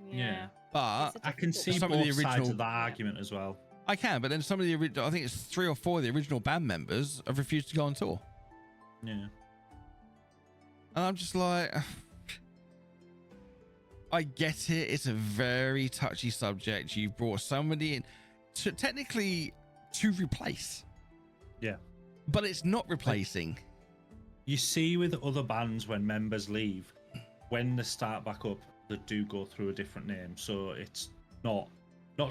Yeah. but It's a I can difficult see Some both of the sides original- of that argument as well. I can. But then some of the original, I think it's 3 or 4 of the original band members have refused to go on tour, Yeah. and I'm just like, I get it. It's a very touchy subject. You've brought somebody in to technically to replace. Yeah. But it's not replacing. You see with other bands when members leave, when they start back up, they do go through a different name. So it's not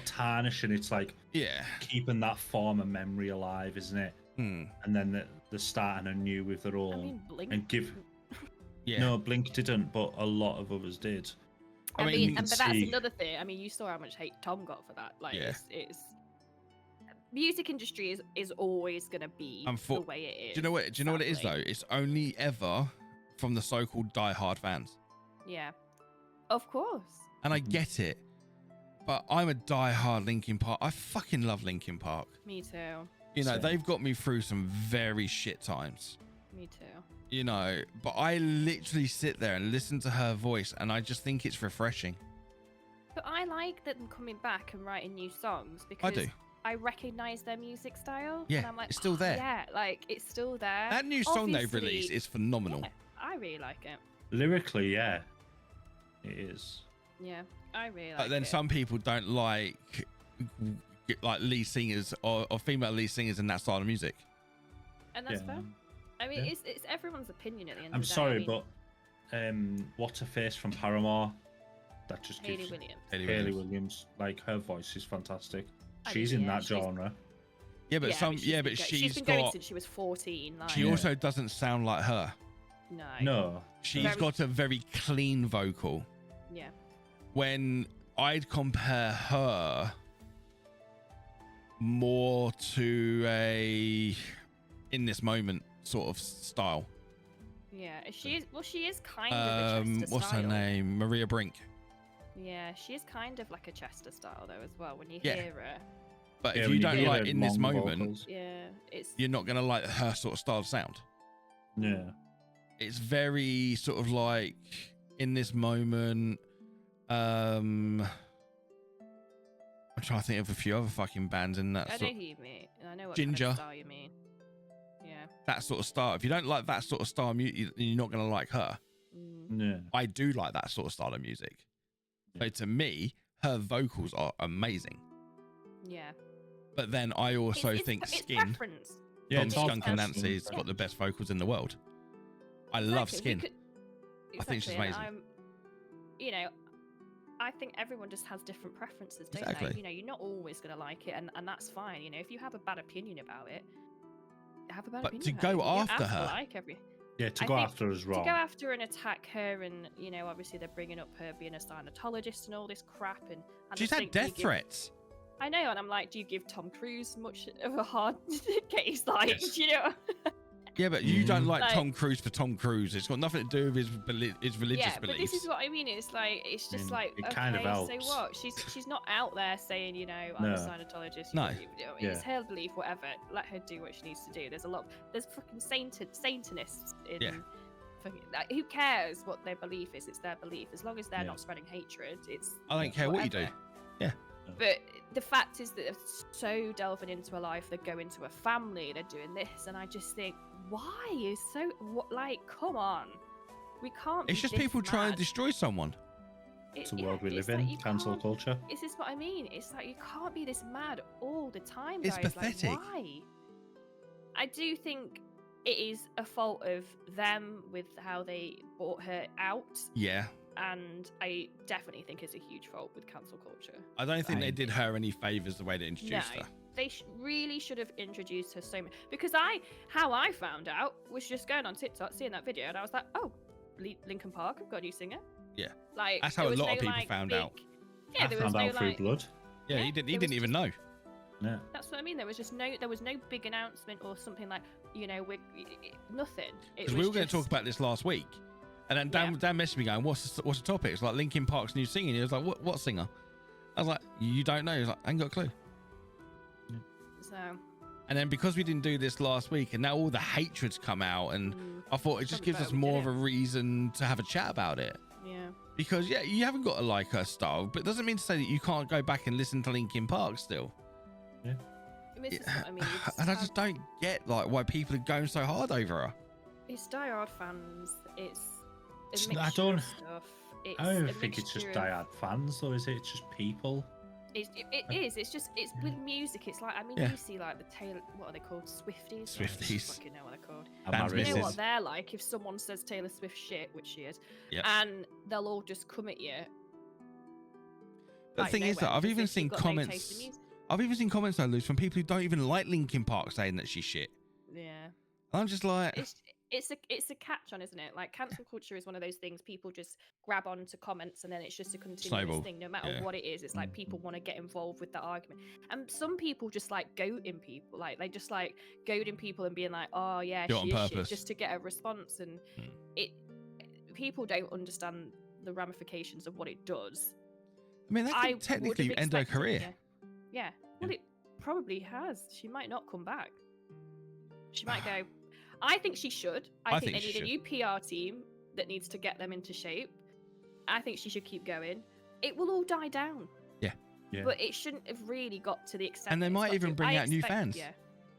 tarnishing. It's like Yeah. keeping that former memory alive, isn't it? Hmm. And then they're starting anew with their own. I mean, Blink. And give. Yeah. No, Blink didn't, but a lot of others did. I I mean, mean, you but can that's see- another thing. I mean, you saw how much hate Tom got for that. Like, Yeah. it's music industry is always gonna be the way it is. Do you know what it is though? sadly. It's only ever from the so-called die-hard fans, Yeah, of course. and I get it. But I'm a die-hard Linkin Park. I fucking love Linkin Park. Me too. You know, Same. they've got me through some very shit times. Me too. You know, but I literally sit there and listen to her voice, and I just think it's refreshing. But I like them coming back and writing new songs because do. I recognize their music style. Yeah, and I'm like, it's still "Oh, there." Yeah, like it's still there. That new song they've Obviously- released is phenomenal. Yeah, I really like it. Lyrically, yeah, it is. Yeah, I really like But then it. some people don't like lead singers or female lead singers in that style of music. and that's Yeah. fair. I mean, Yeah. it's everyone's opinion at the end I'm of the day. sorry, I mean, but what's her face from Paramore? That just Hayley gives Williams. Hayley Williams. Like her voice is fantastic. I She's mean, in yeah, that she's- genre. Yeah, but she's been going since she was 14. Like, she Yeah. also doesn't sound like her. no. No, She's Very- got a very clean vocal. Yeah. When I'd compare her more to a in this moment sort of style. Yeah. She is. Well, she is kind of a Chester What's her style. name? Maria Brink. Yeah, she is kind of like a Chester style though as well. When you Yeah. hear her, But Yeah, if when you don't hear like her in this long moment, vocals. yeah, it's you're not gonna like her sort of style of sound. Yeah. It's very sort of like in this moment. I'm trying to think of a few other fucking bands in that I know sort, who you mean. I know what Ginger. kind of style you mean. Yeah. that sort of style. If you don't like that sort of style of music, you're not gonna like her. Mm. Yeah. I do like that sort of style of music. So Yeah. to me, her vocals are amazing. Yeah. But then I also It's- think it's Skin preference. Yeah, from it's all Skunk and personal. Nancy's Yeah. got the best vocals in the world. I love Exactly, we Skin. could- I think she's exactly, amazing. and you know, I think everyone just has different preferences, don't Exactly. they? You know, you're not always going to like it, and that's fine. You know, if you have a bad opinion about it, have a bad But opinion to about go it. You don't after have to her- like every. Yeah, to I go think after us To wrong. go after and attack her, and you know, obviously they're bringing up her being a Scientologist and all this crap, and I She's just had think, do you death give- threats. I know, and I'm like, do you give Tom Cruise much of a hard case? Like, Yes. you know? Yeah, but you don't Mhm. like Like- Tom Cruise for Tom Cruise. It's got nothing to do with his religious Yeah, but beliefs. this is what I mean. It's like it's just mean, like it okay, kind of so helps. what? She's not out there saying, you know, I'm a No. Scientologist. No. It's her belief, whatever. Let her do what she needs to do. There's fucking Satanists in. Yeah. Fucking, like, who cares what their belief is? It's their belief. As long as they're Yeah. not spreading hatred, it's. I don't care what you do. whatever. Yeah. But the fact is that they're so delving into a life, they go into a family, they're doing this, and I just think, why is so what? Like, come on, we can't. It's be just this people trying to mad. destroy someone. It's the world we live in. Cancel culture. This is what I mean. It's like you can't be this mad all the time, It's guys. pathetic. Like, why? I do think it is a fault of them with how they brought her out, Yeah. and I definitely think it's a huge fault with cancel culture. I don't think they I- did her any favors the way they introduced No. her. They really should have introduced her so much, because how I found out was just going on TikTok, seeing that video, and I was like, oh, Linkin Park have got a new singer. Yeah. Like That's how there a was lot of no, people like, found big- out. Yeah, I there was found no out through like. blood. Yeah, Yeah, he there didn't was even just- know. Yeah. That's what I mean. There was no big announcement or something like, you know, nothing. Because we were going to talk about this last week. And then Dan messaged me going, what's the topic? It's like Linkin Park's new singing. He was like, what singer? I was like, you don't know? He was like, I ain't got a clue. So And then because we didn't do this last week and now all the hatred's come out, and I thought it just Probably gives us better we more did of a reason to have a chat about it. yeah, Because, yeah, you haven't got to like her style, but it doesn't mean to say that you can't go back and listen to Linkin Park still. I mean, this is what I mean. You And I have- just don't get like why people are going so hard over her. It's diehard fans. It's a It's- mixture I don't- of stuff. It's I don't a think it's just mixture of- diehard fans, though, is it? It's just people. It is. It's just it's with music. It's like I mean, Yeah. you see like the Taylor. What are they called? Swifties. I don't Swifties. fucking know what they're called. I'm Bands married. You know misses. what they're like if someone says Taylor Swift shit, which she is, Yep. and they'll all just come at you. The like, thing is that nowhere I've because even if seen you've got no taste in comments. music- I've even seen comments on Luce from people who don't even like Linkin Park saying that she's shit. Yeah. And I'm just like, It's a catch on, isn't it? Like cancel culture is one of those things people just grab onto comments and then it's just a continuous Snowball. thing. No matter Yeah. what it is, it's like people want to get involved with the argument. And some people just like goading people, like they just like goading people and being like, oh yeah, Do it on she is shit, purpose. just to get a response. And Hmm. people don't understand the ramifications of what it does. I mean, that I could would technically have end her expected- career. Yeah. Well, it probably has. She might not come back. She might go. I think she should. I think they she need a new PR team that needs to get them into shape. I think she should keep going. It will all die down. Yeah. Yeah. But it shouldn't have really got to the extent. And they that it's might got even to. bring I out new expect- fans. Yeah.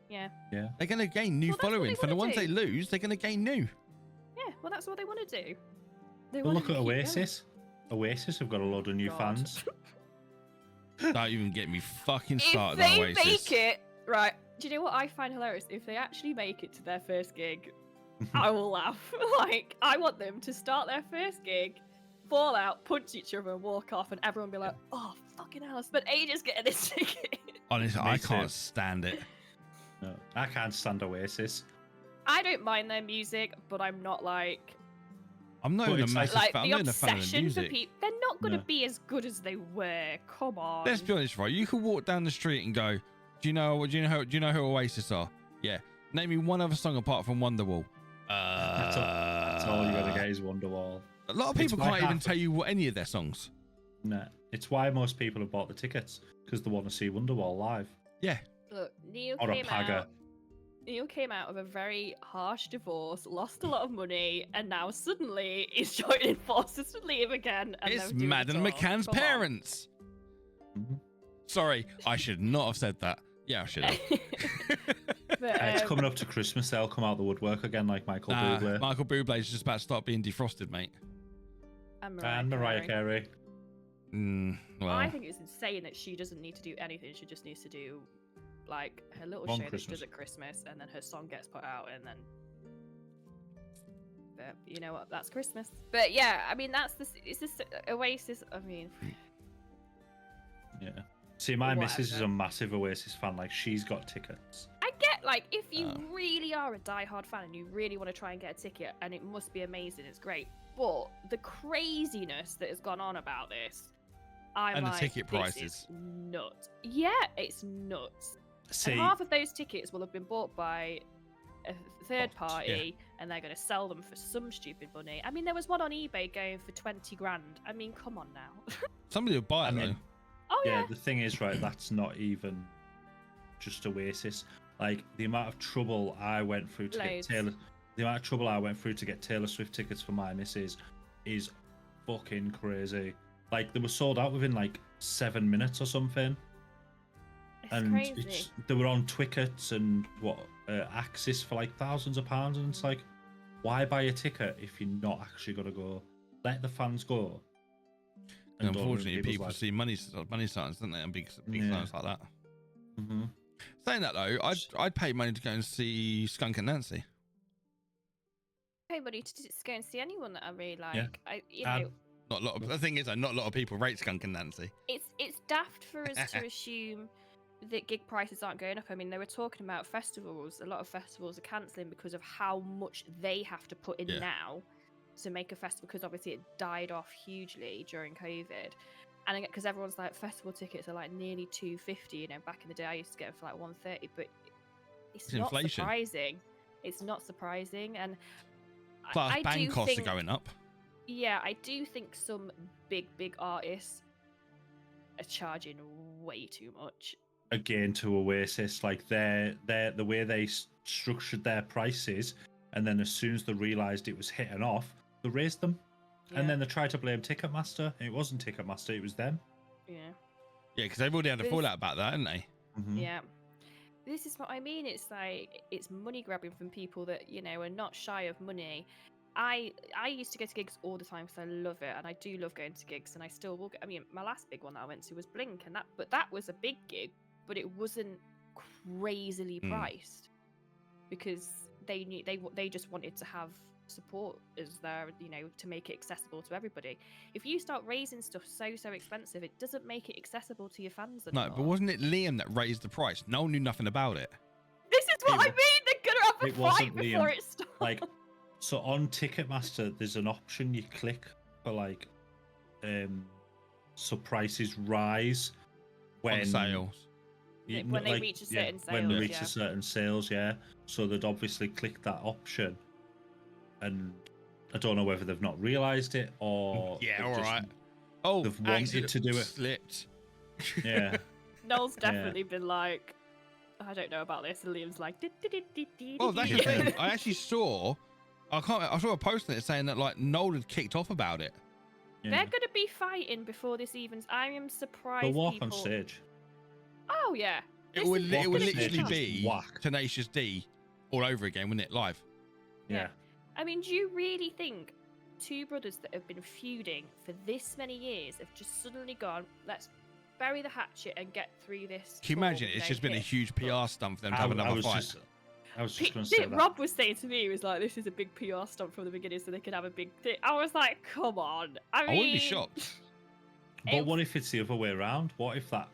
Yeah. Yeah. They're going to gain new Well, that's what following. they For the wanna ones they do. lose, they're going to gain new. Yeah. Well, that's what they want to do. They Well, wanna look at keep going. Oasis. Oasis have got a load of new God. fans. Don't even get me fucking If started they on Oasis. make it right, do you know what I find hilarious? If they actually make it to their first gig, I will laugh. Like, I want them to start their first gig, fall out, punch each other, and walk off, and everyone be like, "Oh, fucking hell! I spent ages getting this ticket." Honestly, Me I too. can't stand it. No, I can't stand Oasis. I don't mind their music, but I'm not like I'm not But even a it's massive like fan. I'm the not even a fan of the obsession for music. people. They're not going to No. be as good as they were. Come on. Let's be honest, right? You could walk down the street and go, "Do you know who Oasis are?" Yeah. Name me one other song apart from Wonderwall. That's all you're gonna get is Wonderwall. A lot of It's people why can't even half- tell you what any of their songs. Nah, it's why most people have bought the tickets because they want to see Wonderwall live Yeah. Look, Neil or a came Pagger. out. Neil came out of a very harsh divorce, lost a lot of money, and now suddenly is joining forces to leave again. And It's they're doing Madden a tour. McCann's Come on. parents. Mhm. Sorry, I should not have said that. Yeah, I should have. But, It's coming up to Christmas. They'll come out the woodwork again, like Michael Bublé Michael Bublé's just about to start being defrosted, mate. and and Mariah Carey. Well, I think it's insane that she doesn't need to do anything. She just needs to do like her little One show that she Christmas. does at Christmas, and then her song gets put out, and then. But you know what? That's Christmas. But yeah, I mean that's it's this Oasis. I mean, Yeah. See, my missus is Whatever. a massive Oasis fan. Like, she's got tickets. I get like if you Oh. really are a diehard fan and you really want to try and get a ticket, and it must be amazing. It's great, but the craziness that has gone on about this, I'm And the like, ticket this prices. is nuts. Yeah, it's nuts. See, And half of those tickets will have been bought by a third Bots, party, and they're going to sell them for some stupid money. I mean, there was one on eBay going for 20 grand. I mean, come on now. somebody will buy it I mean, though. Oh yeah, yeah. the thing is, right, that's not even just Oasis. Like, the amount of trouble I went through to Loads. get Taylor... The amount of trouble I went through to get Taylor Swift tickets for my missus is fucking crazy. Like, they were sold out within, like, 7 minutes or something. It's And crazy. they were on Twickets and, Axis for, like, thousands of pounds. And it's like, why buy a ticket if you're not actually going to go? Let the fans go. And don't ruin unfortunately, people's people lives. see money signs, don't they? And big Yeah. signs like that. Mhm. Saying that though, I'd pay money to go and see Skunk and Nancy. Pay money to just go and see anyone that I really like. Yeah. You And- know, Not a lot of, the thing is, though, not a lot of people rate Skunk and Nancy. it's daft for us to assume that gig prices aren't going up. I mean, they were talking about festivals. A lot of festivals are cancelling because of how much they have to put in Yeah. now to make a festival, because obviously it died off hugely during COVID. And because everyone's like, festival tickets are like nearly $250. You know, back in the day I used to get them for like $130, but it's not inflation. surprising. It's not surprising, and Plus, I band do costs think, are going up. Yeah, I do think some big artists are charging way too much. Again, to Oasis, like the way they structured their prices, and then as soon as they realised it was hitting off, they raised them. Yeah. And then they tried to blame Ticketmaster. It wasn't Ticketmaster, it was them. Yeah. Yeah, because they've already had a This- fallout about that, haven't they? Mhm. Yeah. This is what I mean. It's like it's money grabbing from people that, you know, are not shy of money. I used to go to gigs all the time because I love it, and I do love going to gigs, and I still will go. I mean, my last big one that I went to was Blink, and that was a big gig, but it wasn't crazily Mm. priced because they knew they just wanted to have support is there, you know, to make it accessible to everybody. If you start raising stuff so expensive, it doesn't make it accessible to your fans anymore. No, but wasn't it Liam that raised the price? No one knew nothing about it. This is what It I mean. They're gonna have a it fight wasn't before Liam. it starts. Like, so on Ticketmaster, there's an option you click for like, so prices rise when On sales. When they reach a certain when they sales, reach yeah. a certain sales, yeah. So they'd obviously click that option, and I don't know whether they've not realised it or Yeah, they've all just- right. Oh, they've wanted accident to do it. Slipped. Yeah, Noel's definitely been like, I don't know about this, and Liam's like, Well, that's the Yeah. thing. I actually saw. I saw a post on it saying that like Noel had kicked off about it. yeah. They're gonna be fighting before this even. I am surprised. They'll walk people... on stage. Oh yeah. It This would is it would gonna literally kick off. be Whack. Tenacious D all over again, wouldn't it? Live. Yeah. I mean, do you really think two brothers that have been feuding for this many years have just suddenly gone, let's bury the hatchet and get through this? Can you tour imagine? with It's no just been a hits? huge PR stunt for them to have I another was fight. just going to say that. Rob was saying to me, he was like, this is a big PR stunt from the beginning so they could have a big thing. I was like, come on. I mean, I wouldn't be shocked. But what if it's the other way around? What if that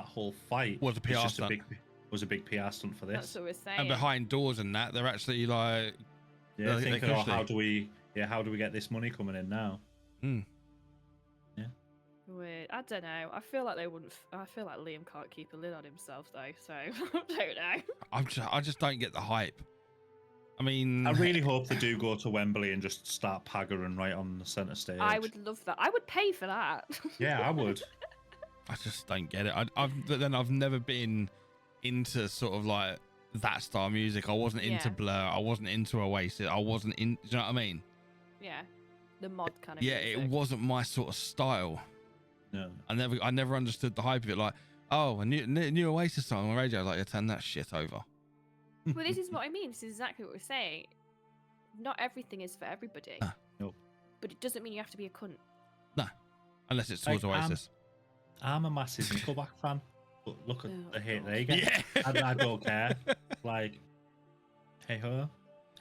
whole fight Was a PR just stunt. was a big PR stunt for That's this? what we're saying. And behind doors and that, they're actually like, Yeah, they thinking, oh, could how do we get this money coming in now? hmm. Weird. I don't know. I feel like they wouldn't. I feel like Liam can't keep a lid on himself though. So I don't know. I just don't get the hype. I mean, I really hope they do go to Wembley and just start paggering right on the centre stage. I would love that. I would pay for that. Yeah, I would. I just don't get it. I've never been into sort of like that style of music. I wasn't into Yeah. Blur. I wasn't into Oasis. I wasn't in. Do you know what I mean? Yeah, the mod kind of. Yeah, music. it wasn't my sort of style. No. I never understood the hype of it. Like, oh, a new Oasis song on the radio. I was like, yeah, turn that shit over. Well, this is what I mean. This is exactly what we're saying. Not everything is for everybody. Ah. Nope. But it doesn't mean you have to be a cunt. Unless it's towards Like, Oasis. I'm a massive Nickelback fan, but look at Oh, the hate God. they get. Yeah. I don't care. Like, hey ho,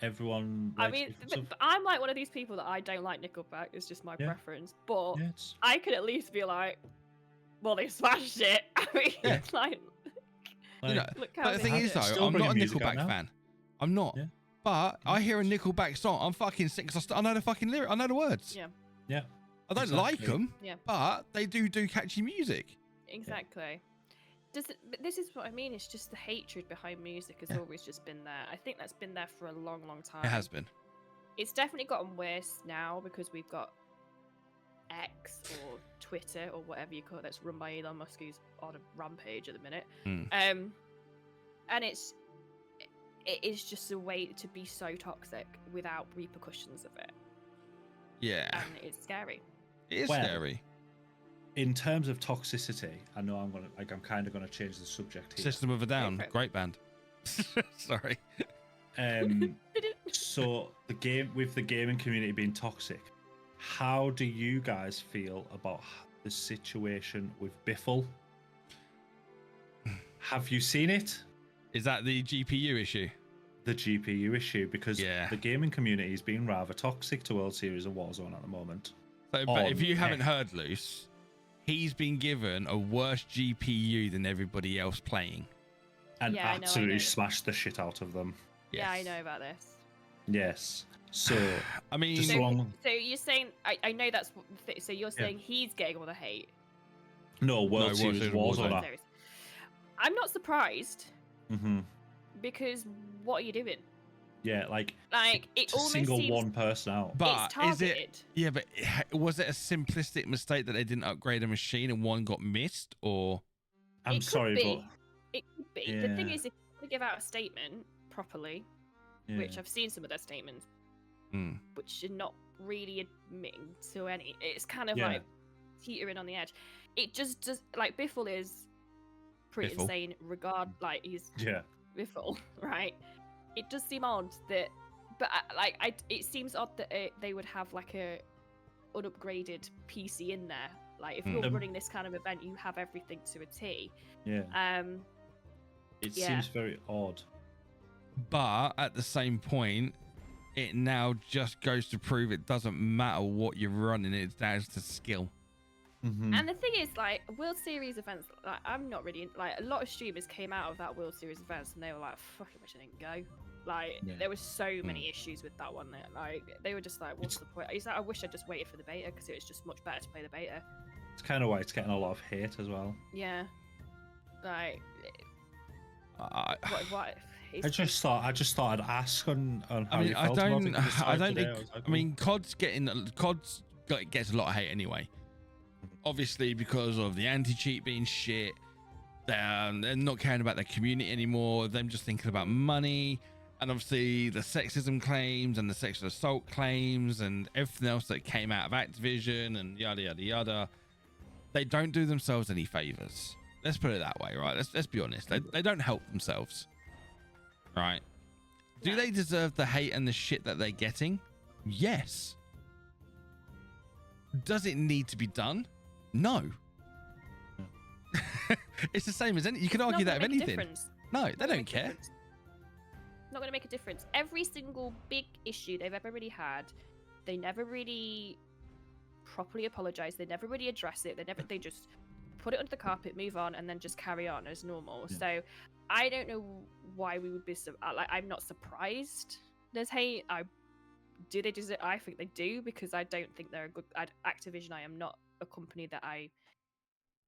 everyone. I likes mean, different but stuff. I'm like one of these people that I don't like Nickelback. It's just my Yeah. preference. But Yeah, it's, I could at least be like, well, they smashed it. I mean, Yeah. it's like, You know, look how but the they thing did is, it. though, Still I'm not a bringing music out Nickelback now. fan. I'm not. Yeah. But I hear a Nickelback song, I'm fucking sick because I know the fucking lyric. I know the words. Yeah. yeah. I don't like Exactly. them. Yeah. But they do catchy music. Exactly. But this is what I mean. It's just the hatred behind music has Yeah. always just been there. I think that's been there for a long, long time. It has been. It's definitely gotten worse now because we've got X or Twitter or whatever you call it that's run by Elon Musk, who's on a rampage at the minute. Mm. And it is just a way to be so toxic without repercussions of it, Yeah. and it's scary. It is Well, scary. In terms of toxicity, I know I'm kind of gonna change the subject here. System of a Down. for it. Great band. Sorry. So the gaming community being toxic, how do you guys feel about the situation with Biffle? Have you seen it? Is that the GPU issue? The GPU issue, because Yeah. the gaming community is being rather toxic to World Series of Warzone at the moment. So, but if On you haven't X. heard Luce, he's been given a worse GPU than everybody else playing. And Yeah, I know. absolutely smashed the shit out of them. Yeah, I Yes. know about this. Yes. So I mean, Just So, long- so you're saying I know that's what so you're saying he's getting all the hate. no, World World Series Series Warzone. Warzone. Series. I'm not surprised Mm-hmm. because what are you doing? Yeah, like Like it to almost single seems one person out. but it's targeted. is it? Yeah, but was it a simplistic mistake that they didn't upgrade a machine and one got missed, or? I'm It could sorry, be. but It could be. The thing Yeah. is, if you want to give out a statement properly, yeah. which I've seen some of their statements, Hmm. which are not really admitting to any. It's kind of Yeah. like teetering on the edge. It just does like Biffle is pretty Biffle. insane. Like he's yeah. Biffle, right? It does seem odd that, but it seems odd that they would have like a unupgraded PC in there. Like if you're Mm. running this kind of event, you have everything to a T. Yeah. It yeah. seems very odd. But at the same point, it now just goes to prove it doesn't matter what you're running, it's down to skill. And the thing is, like, World Series events, like, I'm not really like, a lot of streamers came out of that World Series events and they were like, fucking wish I didn't go. Like, there was so many issues with that one. That, like, they were just like, what's the point? It's like, I wish I just waited for the beta because it was just much better to play the beta. It's kind of why it's getting a lot of hate as well. Yeah. Like, what? I just thought I'd ask on how I mean, you felt about it. I don't think. I mean, COD gets a lot of hate anyway. Obviously, because of the anti-cheat being shit, they're not caring about their community anymore. Them just thinking about money, and obviously the sexism claims and the sexual assault claims and everything else that came out of Activision and yada yada yada. They don't do themselves any favors. Let's put it that way, right? Let's be honest. They don't help themselves, right? Do they deserve the hate and the shit that they're getting? Yes. Does it need to be done? No. It's the same as any. You could argue that of anything. No, they don't care. Not going to make a difference. Every single big issue they've ever really had, they never really properly apologize. They never really address it. They just put it under the carpet, move on, and then just carry on as normal. Yeah. So I don't know why we would be like. I'm not surprised there's hate. Do they deserve it? I think they do, because I don't think they're a good Activision. I am not a company that I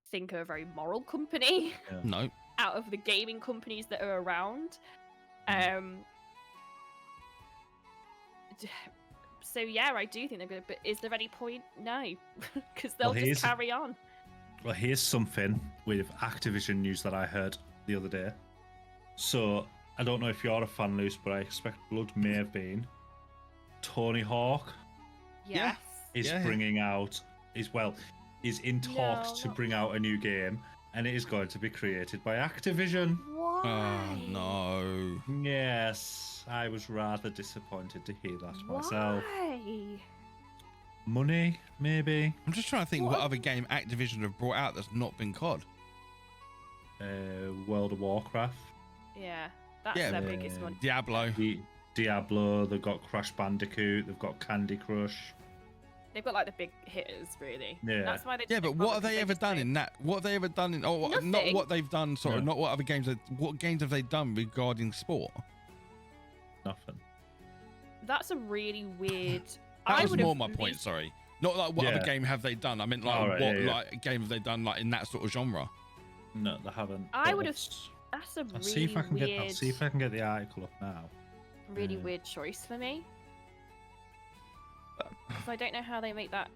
think are a very moral company. Yeah. No. Out of the gaming companies that are around. So yeah, I do think they're good, but is there any point? No, because they'll just carry on. Well, here's something with Activision news that I heard the other day. So I don't know if you're a fan, Luce, but I expect Blood may have been. Tony Hawk, yes, is bringing out is in talks to bring out a new game, and it is going to be created by Activision. Why? Oh no. Yes, I was rather disappointed to hear that myself. Why? Money, maybe. I'm just trying to think what other game Activision have brought out that's not been COD. World of Warcraft. Yeah, that's their biggest one. Diablo, they've got Crash Bandicoot, they've got Candy Crush. They've got like the big hitters, really. Yeah. That's why they. Yeah, but what have they ever done in that? What have they ever done in? Oh, nothing. Not what they've done. Sorry, not what other games. What games have they done regarding sport? Nothing. That's a really weird. That was more my point. Sorry, not like what other game have they done. I meant like like game have they done like in that sort of genre? No, they haven't. I would have. That's a really see if I can weird. I'll see if I can get the article up now. Really weird choice for me. Because I don't know how they make that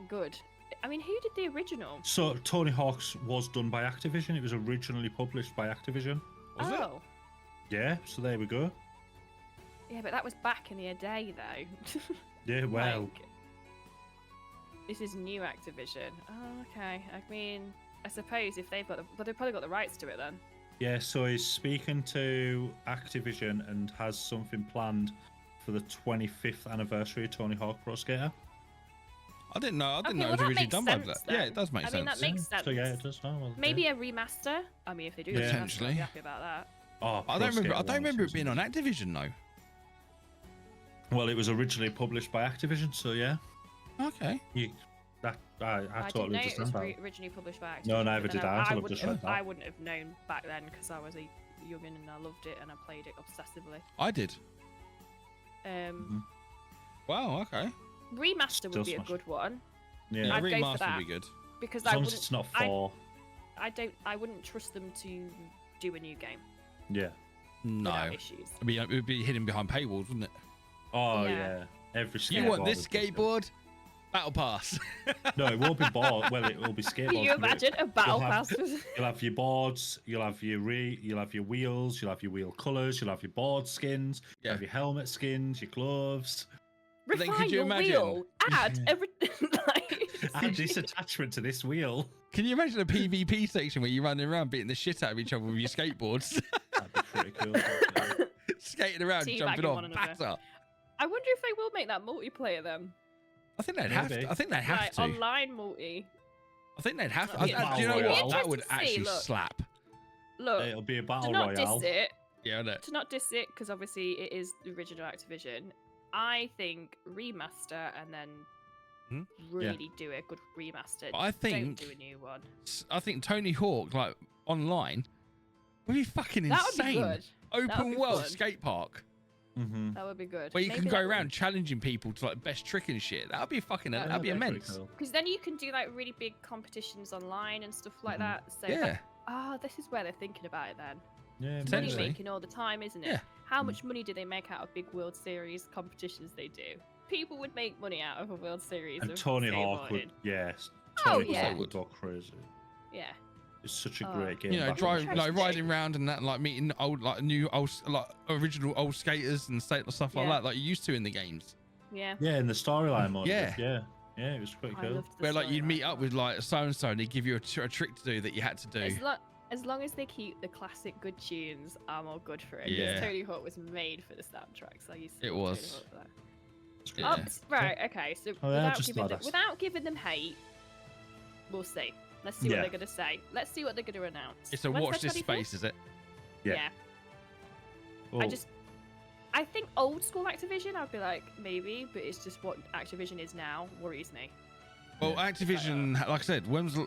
good. I mean, who did the original? So Tony Hawk's was done by Activision. It was originally published by Activision. Was it? Yeah, so there we go. Yeah, but that was back in the day, though. Yeah, well. Like, this is new Activision. Oh, okay. I mean, I suppose if they've got but they've probably got the rights to it then. Yeah, so he's speaking to Activision and has something planned for the 25th anniversary of Tony Hawk Pro Skater. I didn't know it was originally done by that. Then. Yeah, it does make sense. I mean, that makes sense. So yeah, it does now. Well, maybe a remaster. I mean, if they do potentially, I'll be happy about that. Oh, I don't remember it being on Activision though. Well, it was originally published by Activision, so yeah. Okay. I totally understand that. It was originally published by Activision. No, neither did I. I wouldn't have known back then because I was a youngin and I loved it and I played it obsessively. I did. Wow. Okay. Remaster would be a good one. Yeah, I'd remaster go for that would be good. Because as long as it's not 4. I wouldn't trust them to do a new game. Yeah. No. Without issues. It would be hidden behind paywalls, wouldn't it? Oh yeah. Every skateboard. You want this skateboard? Battle Pass. No, it won't be board. Well, it will be skateboard. Can you imagine a Battle Pass? You'll have your boards. You'll have your wheels. You'll have your wheel colours. You'll have your board skins. You'll have your helmet skins. Your gloves. Refine your wheel. Add everything. Add this attachment to this wheel. Can you imagine a PvP section where you're running around beating the shit out of each other with your skateboards? That'd be pretty cool. Skating around, jumping off, batter. I wonder if they will make that multiplayer then. I think they'd have to. I think they'd have to. Online multi. I think they'd have to. Do you know what? That would actually slap. Look, it'll be a battle royale. Royale. Diss it, yeah, to not diss it, because obviously it is the original Activision. I think remaster and then Hmm? really do a good remaster. But I think- don't do a new one. I think Tony Hawk, like online, would be fucking That would insane. be good. That would Open be world fun. skate park Mm-hmm. That would be good. where you can go around challenging people to like best trick and shit. That'd be fucking. Yeah, That'd be that'd be immense. Because then you can do like really big competitions online and stuff like Mhm. that. So Yeah. this is where they're thinking about it then. Yeah, It's money Potentially. making all the time, isn't it? Yeah. How much money do they make out of big World Series competitions they do? People would make money out of a World Series. and of Tony Hawk skateboarding. would, yes. Oh, Tony yeah. Hawk would go crazy. Yeah. It's such a Oh. great game. You know, back in drive the like Interesting. riding around and that, like meeting old, like new old, like original old skaters and stuff like Yeah. that, like you used to in the games. Yeah. Yeah, in the storyline mode. Yeah. Yeah, it was pretty I cool. loved the Where like you'd storyline. meet up with like so and so and they'd give you a trick to do that you had to do. As long as they keep the classic good tunes, I'm all good for it. Yeah. Because Tony Hawk was made for the soundtracks. I used to. It love was. Tony Hawk for that. It's great. Yeah. Right. Okay. So Oh, yeah, just thought that's- without giving them hate, we'll see. Let's see what Yeah. they're gonna say. Let's see what they're gonna announce. It's a When's watch the this 25th? space, is it? Yeah. Yeah. Well, I think old school Activision, I'd be like maybe, but it's just what Activision is now worries me. Well, Yeah. Activision, like I said, when was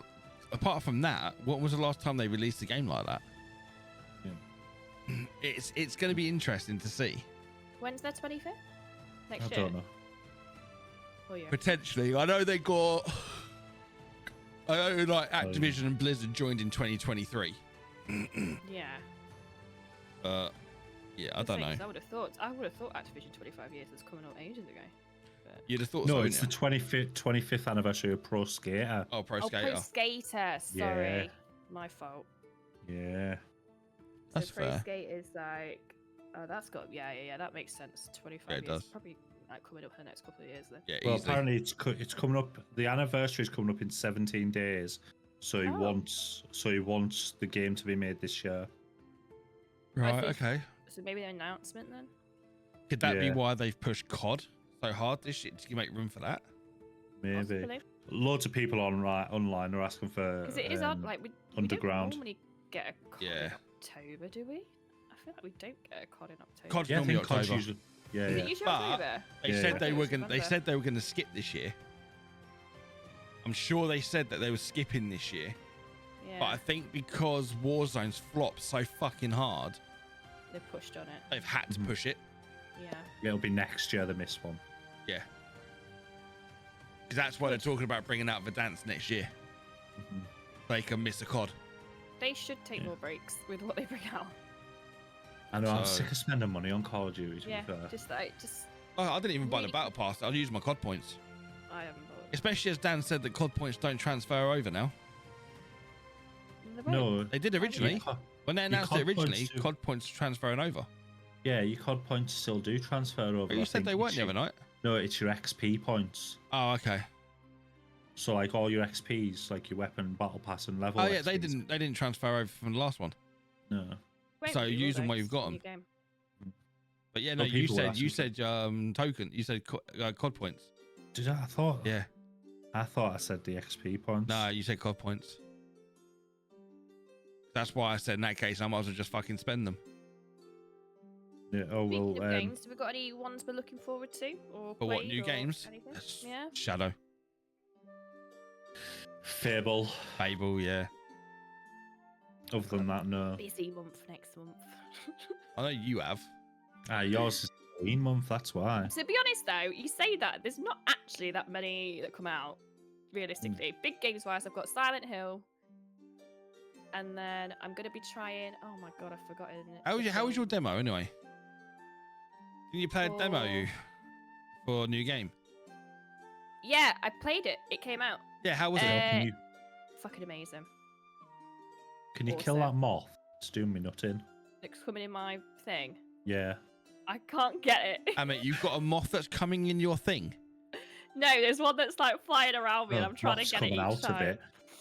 apart from that, what was the last time they released a game like that? It's going to be interesting to see. When's their 25th? I Next year. don't know. Oh yeah. Potentially, I know they got. I know like Activision and Blizzard joined in 2023. Yeah. Yeah, I don't know. I would have thought Activision 25 years was coming up ages ago. But... You'd have thought No, so. it's the 25th anniversary of Pro Skater. Oh, Pro Oh, Skater. Pro Skater. Sorry, my fault. Yeah. That's so Pro fair. Skater's like, oh, that's got yeah. That makes sense. 25 Yeah, it years, does. probably like coming up for the next couple of years then. Yeah, Well, easily. apparently it's coming up. The anniversary is coming up in 17 days. So he Oh. wants the game to be made this year. Right. think- Okay. So maybe an announcement then. Could that be Yeah. why they've pushed COD so hard this shit to make room for that? Maybe. Possibly. Loads of people online are asking for. Because it is odd, like we Underground. don't normally get a COD Yeah. in October, do we? I feel like we don't get a COD in October. COD's Yeah, I normally think COD's October. usually. Yeah, Is it yeah. usually But- October? They Yeah, said yeah. they were going. They November. said they were going to skip this year. I'm sure they said that they were skipping this year, Yeah, but I think because Warzone's flopped so fucking hard, they pushed on it. they've had to Mhm. push it. Yeah. It'll be next year. They miss one. Yeah. Because that's why they're talking about bringing out Verdansk next year. Mhm. They can miss a COD. They should take Yeah. more breaks with what they bring out. I know. I'm So- sick of spending money on Call of Duty. To Yeah, be fair. just Oh, I didn't even buy the Really? battle pass. I'll use my COD points. I haven't bothered. Especially as Dan said that COD points don't transfer over now. They won't. No. They did Why did originally. Co- When they Your announced it COD originally, points do. COD points transferring over. Yeah, your COD points still do transfer over. But you I said think they weren't it's the other your- night. No, it's your XP points. Oh, okay. So like all your XPs, like your weapon, battle pass, and level. Oh yeah, they XPs. didn't transfer over from the last one. No. Won't so do, will use them they? where you've It's got a new 'em. game. But yeah, Well, no, you people were said asking token. You said COD points. Did I? I thought. Yeah. I thought I said the XP points. No, you said COD points. That's why I said in that case I might as well just fucking spend them. Yeah, oh Speaking well. of games, have we got any ones we're looking forward to? Or For what, played new or games? anything? That's Yeah. Shadow. Fable. Fable, yeah. Other than that, no. Busy month next month. I know you have. Yours is Halloween month. That's why. To be honest, though, you say that there's not actually that many that come out. Realistically, big games wise, I've got Silent Hill, and then I'm gonna be trying. Oh my god, I've forgotten. How was your demo anyway? Didn't you play a demo Oh. for a new game? Yeah, I played it. It came out. Yeah, how was it? Can you, Fucking amazing. can you kill awesome. that moth? It's doing me nothing. It's coming in my thing. Yeah. I can't get it. I mean, you've got a moth that's coming in your thing. No, there's one that's like flying around me, and Oh, I'm trying moth's to get it coming each out time. a bit.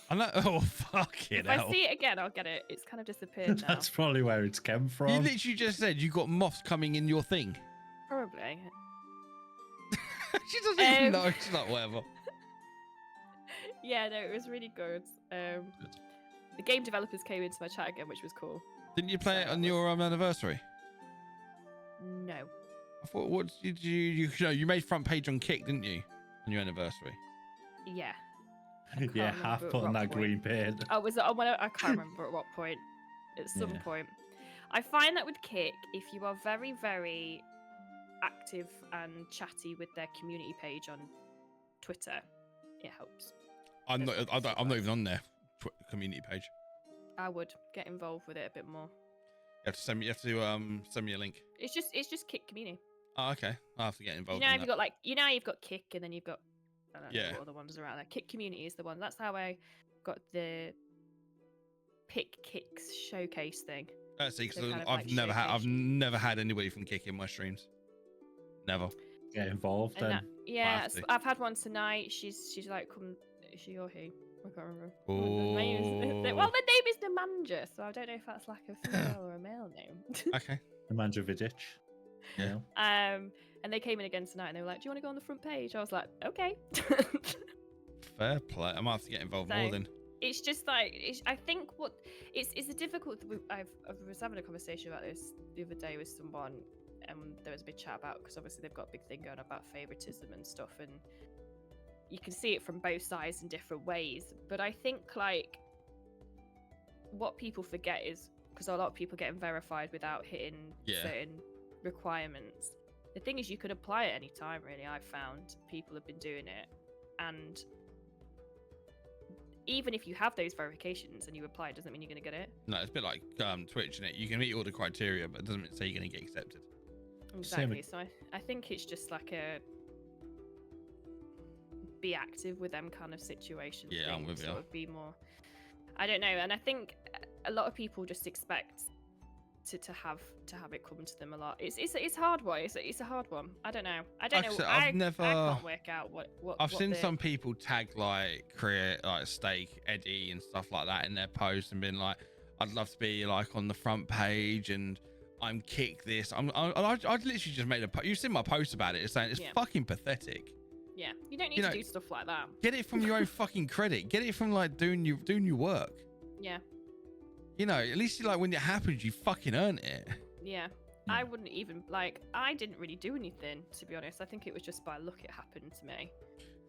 I know. Oh, fucking If hell. I see it again, I'll get it. It's kind of disappeared now. That's probably where it's come from. You literally just said you got moths coming in your thing. Probably. She doesn't even Um, know. She's like, whatever. Yeah, no, it was really good. The game developers came into my chat again, which was cool. Didn't you play it So on that your anniversary? No. I thought, what did you made front page on Kick, didn't you? On your anniversary. Yeah. Yeah, half remember put on at that what green paint. Oh, was it on when I can't remember at what point. At some Yeah. point. I find that with Kick, if you are very, very active and chatty with their community page on Twitter, it helps. I'm There's not. lots of I'm not guys. even on their community page. I would get involved with it a bit more. You have to send me. You have to send me a link. It's just Kick community. Oh, okay. I'll have to get You involved. know, in you've that. got you've got Kick, and then you've got I don't know Yeah. what other ones are around there. Kick community is the one. That's how I got the Pick Kicks showcase thing. That's because They kind of, I've like, never had. I've showcase you. never had anybody from Kick in my streams. Never. Get involved And then. that, yeah, have to. I've had one tonight. She's like, come. Is she or he? I can't remember. Oh. The name is, well, the name is Nemanja, so I don't know if that's like a female or a male name. Okay. Nemanja Vidic. Yeah. And they came in again tonight, and they were like, "Do you want to go on the front page?" I was like, "Okay." Fair play. I might have to get involved So, more then. It's just like I think what it's a difficult. I was having a conversation about this the other day with someone, and there was a big chat about because obviously they've got a big thing going about favoritism and stuff, and you can see it from both sides in different ways. But I think like what people forget is because a lot of people getting verified without hitting Yeah. certain requirements. The thing is, you could apply at any time. Really, I've found people have been doing it, and even if you have those verifications and you apply, it doesn't mean you're going to get it. No, it's a bit like Twitch, isn't it? You can meet all the criteria, but it doesn't say you're going to get accepted. Exactly. So I think it's just like a be active with them kind of situation. Yeah, I'm thing, with you. sort of be more. I don't know, and I think a lot of people just expect to have it come to them a lot. It's hard one. It's a hard one. I don't know. I don't Like I know. said, I I've can't work out what I've seen the- some people tag like create like Steak Eddie and stuff like that in their posts and been like, I'd love to be like on the front page and I'm Kick this. I literally just made a post. You've seen my post about it. It's saying it's Yeah. fucking pathetic. Yeah, you don't need You to know- do stuff like that. Get it from your own fucking credit. Get it from like doing your work. Yeah, You know, at least like when it happens, you fucking earn it. yeah. I wouldn't even I didn't really do anything, to be honest. I think it was just by luck it happened to me.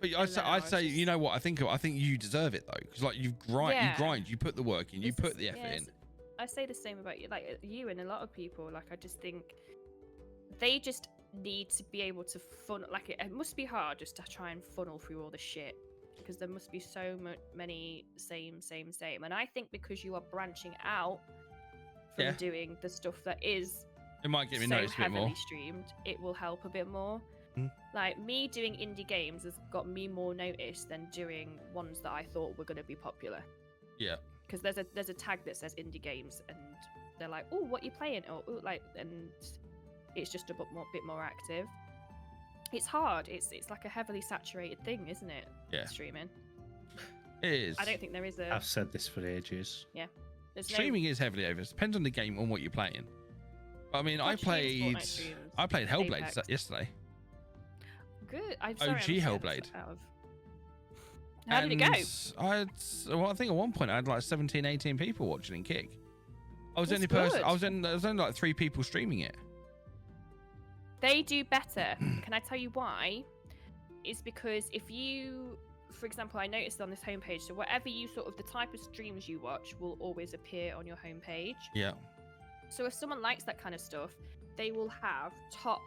But And then I I'd was say, just- you know what? I think you deserve it though, because like you grind, you put the work in, you This put is- the effort yes, in. I say the same about you, like you and a lot of people. Like I just think they just need to be able to it must be hard just to try and funnel through all the shit because there must be so many same. And I think because you are branching out from Yeah. doing the stuff that is It might get me so noticed a bit heavily more. streamed, it will help a bit more. Mm. Like me doing indie games has got me more notice than doing ones that I thought were going to be popular. Yeah. Because there's a tag that says indie games, and they're like, "Oh, what you playing?" Or "Ooh," like, and it's just a bit more active. It's hard. It's like a heavily saturated thing, isn't it? Yeah. Streaming. It is. I don't think there is a. I've said this for ages. There's Streaming is heavily over. It depends on the game, on what you're playing. I mean, I Watch streams, played Fortnite streams, Hellblade Apex. yesterday. Good. I'm OG sorry, I must get Hellblade. this out of- How did it go? I think at one point I had like 17, 18 people watching in Kick. I was the only That's person. good. There was only like 3 people streaming it. They do better. Can I tell you why? It's because if you, for example, I noticed on this homepage, so whatever you sort of the type of streams you watch will always appear on your homepage. Yeah. So if someone likes that kind of stuff, they will have top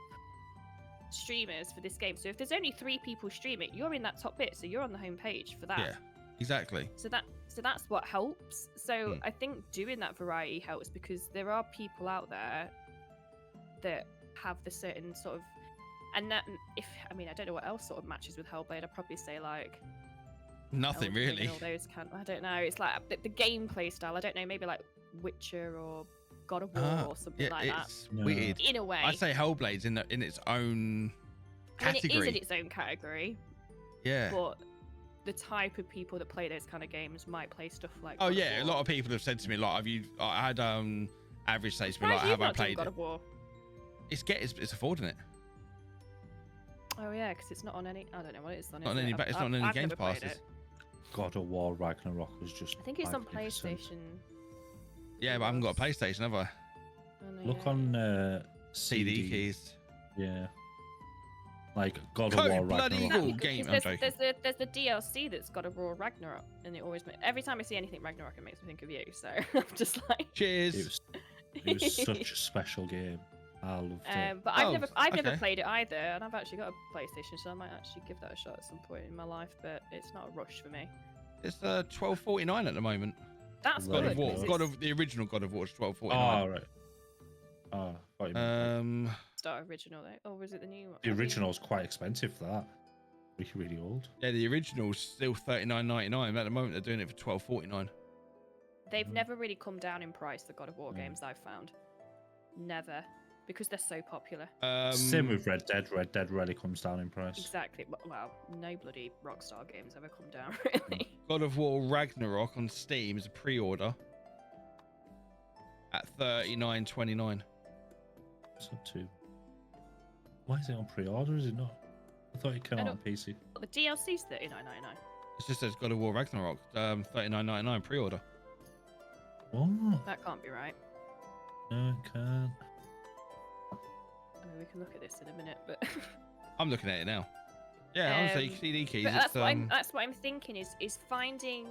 streamers for this game. So if there's only 3 people stream it, you're in that top bit, so you're on the homepage for that. Yeah. Exactly. So that's what helps. So Hmm. I think doing that variety helps because there are people out there that have the certain sort of, and that I don't know what else sort of matches with Hellblade. I'd probably say like Nothing Elden Ring really. and all those I don't know. It's like the gameplay style. I don't know. Maybe like Witcher or God of War or something like that. It's No. weird. In a way, I'd say Hellblade's in its own I mean, it is category. in its own category, Yeah. but the type of people that play those kind of games might play stuff like. Oh God of yeah, a War. lot of people have said to me like, I had average say to me Surprised like, you've have I not done played God it? of War. It's affording it. Oh yeah, because it's not on any. I don't know what it is on. Not on is it? any I've- it's not on any I've games never played passes. it. God of War Ragnarok was just. I think it's on magnificent. PlayStation. Yeah, but I haven't got a PlayStation, have I? Oh, no, Look yeah. on CD keys. Yeah. Like God Code of War bloody Ragnarok. Eagle game. I'm There's, joking. there's the DLC that's got a Raw Ragnarok, and it always every time I see anything Ragnarok, it makes me think of you. So I'm just like, Cheers. It was such a special game. I loved it. But Oh, I've never okay. played it either, and I've actually got a PlayStation, so I might actually give that a shot at some point in my life. But it's not a rush for me. It's $12.49 at the moment. That's God God good. of War. 'cause God it's of the original God of War is $12.49. Oh, right. Oh, I thought you meant, like, Star original though, or was it the new one? the original's quite expensive for that. Really, really old. Yeah, the original's still $39.99. At the moment, they're doing it for $12.49. They've never really come down in price. The God of War Mm. games I've found, never, because they're so popular. Same with Red Dead. Red Dead rarely comes down in price. Exactly. Well, no bloody Rockstar games ever come down Mm. really. God of War Ragnarok on Steam is a pre-order at $39.29. It's not too. Why is it on pre-order? Is it not? I thought it came I out on don't- PC. The DLC's $39.99. It just says God of War Ragnarok, $39.99 pre-order. Oh, That can't be right. no, it can't. I mean, we can look at this in a minute, but I'm looking at it now. Yeah, honestly, CD keys. but It's, that's what I'm thinking is finding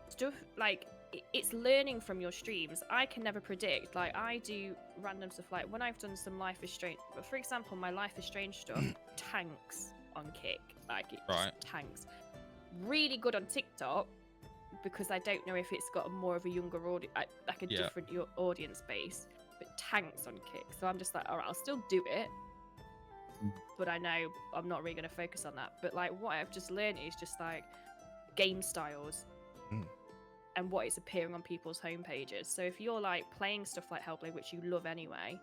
stuff like it's learning from your streams. I can never predict. Like I do random stuff. Like when I've done some Life is Strange, but for example, my Life is Strange stuff tanks on Kick. Like it Right. just tanks. Really good on TikTok because I don't know if it's got more of a younger audience, like a Yeah. different audience base, but tanks on Kick. So I'm just like, all right, I'll still do it. But I know I'm not really going to focus on that. But like what I've just learned is just like game styles Mm. and what is appearing on people's homepages. So if you're like playing stuff like Hellblade, which you love anyway,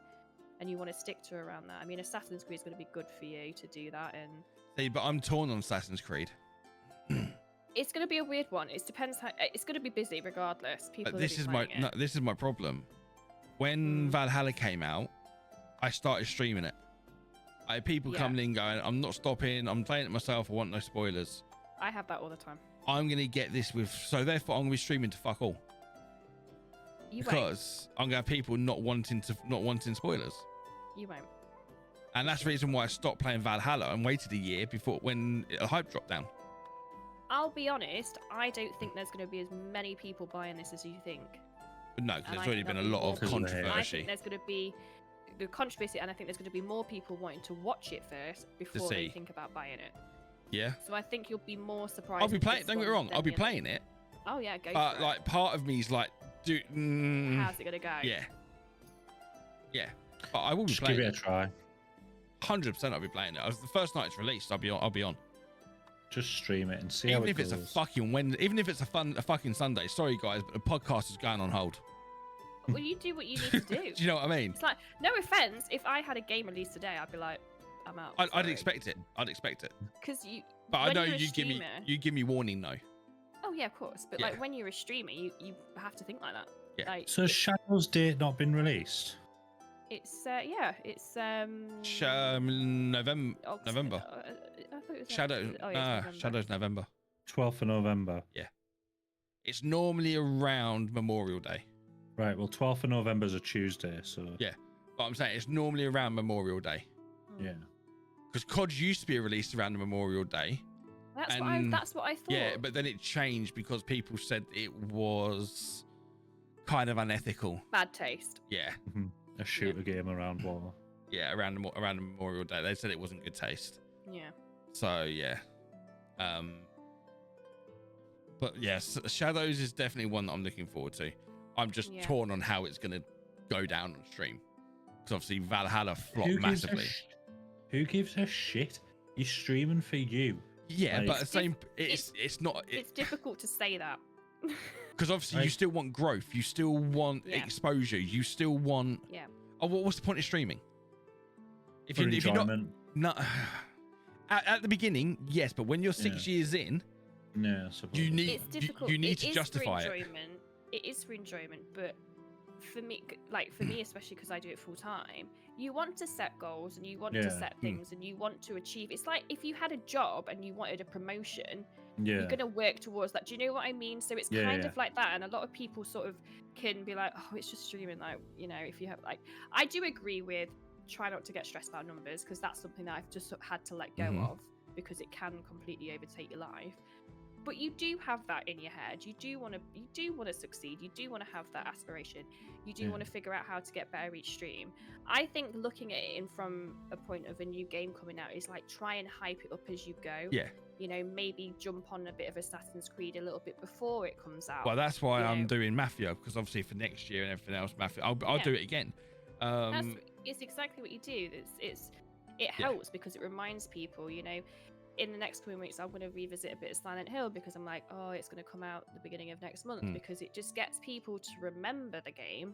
and you want to stick to around that, I mean, Assassin's Creed is going to be good for you to do that. And see, but I'm torn on Assassin's Creed. it's going to be a weird one. It depends how it's going to be busy regardless. People. But this is my this is my problem. When Mm. Valhalla came out, I started streaming it. I had people Yeah. coming in going, I'm not stopping, I'm playing it myself, I want no spoilers. I have that all the time. I'm gonna get this with, so therefore I'm gonna be streaming to fuck all. You won't. Because I'm gonna have people not wanting spoilers. You won't. And that's the reason why I stopped playing Valhalla and waited a year before when a hype dropped down. I'll be honest. I don't think there's going to be as many people buying this as you think. But no, because And there's I already think been a there'll be lot more of people. I think I controversy. think there's going to be the controversy, and I think there's going to be more people wanting to watch it first before they see. think about buying it. Yeah. So I think you'll be more surprised. I'll be with playing, this don't get me one wrong, than I'll be the other. playing it. Oh yeah, go But for like part of me is like, dude, it. How's it going to go? yeah. Yeah. But I will be Just give playing it a it. try. 100% I'll be playing it. The first night it's released, I'll be on. Just stream it and see how Even it if it's a goes. fucking Wednesday, even if it's a fucking Sunday. Sorry guys, but the podcast is going on hold. Well, you do what you need to do. Do you know what I mean? It's like, no offense, if I had a game released today, I'd be like, I'm out. I'd expect it. I'd expect it. Because you. But I when know you're a you give me streamer- warning though. Oh yeah, of course. But Yeah. like when you're a streamer, you have to think like that. Yeah. Like, So has Shadow's date not been released? it's it's November. August- November. I thought it was Shadow. Oh, yeah, it's November. Shadow's November. 12th of November. It's normally around Memorial Day. Right, well, 12th of November is a Tuesday, so Yeah. But I'm saying it's normally around Memorial Day. yeah. Because COD used to be released around the Memorial Day. And- That's what I thought. Yeah, but then it changed because people said it was kind of unethical. Bad taste. Yeah. A shooter game around war. Yeah, around the Memorial Day. They said it wasn't good taste. Yeah. So yeah. But yes, Shadows is definitely one that I'm looking forward to. I'm just Yeah. torn on how it's gonna go down on stream. Because obviously Valhalla flopped Who gives a massively. Who gives a shit? He's streaming for you. Yeah, Like- but at the same it's not It's difficult to say that. because obviously you Like- still want growth, you still want Yeah. exposure, you still want Yeah. oh what's the point of streaming? If For you're not enjoyment. no at the beginning, yes, but when you're 6 years in, Yeah, I suppose. you need It's difficult. you need It to is justify for it. enjoyment. It is for enjoyment, but for me, like for me especially because I do it full time, you want to set goals and you want to Yeah. set things and you want to achieve. It's like if you had a job and you wanted a promotion, Yeah. you're going to work towards that. Do you know what I mean? So it's Yeah, kind yeah. of like that. And a lot of people sort of can be like, oh, it's just streaming. Like, you know, if you have like, I do agree with try not to get stressed about numbers, because that's something that I've just had to let go Mhm. of, because it can completely overtake your life. But you do have that in your head. You do want to succeed. You do want to have that aspiration. You do want to figure out how to get better each stream. I think looking at it in from a point of a new game coming out is like, try and hype it up as you go. Yeah. You know, maybe jump on a bit of Assassin's Creed a little bit before it comes out. Well, that's why you I'm know. doing Mafia, because obviously for next year and everything else, Mafia, I'll Yeah. do it again. It's exactly what you do. It helps because it reminds people, you know. In the next coming weeks, I'm going to revisit a bit of Silent Hill, because I'm like, oh, it's going to come out the beginning of next month, because it just gets people to remember the game,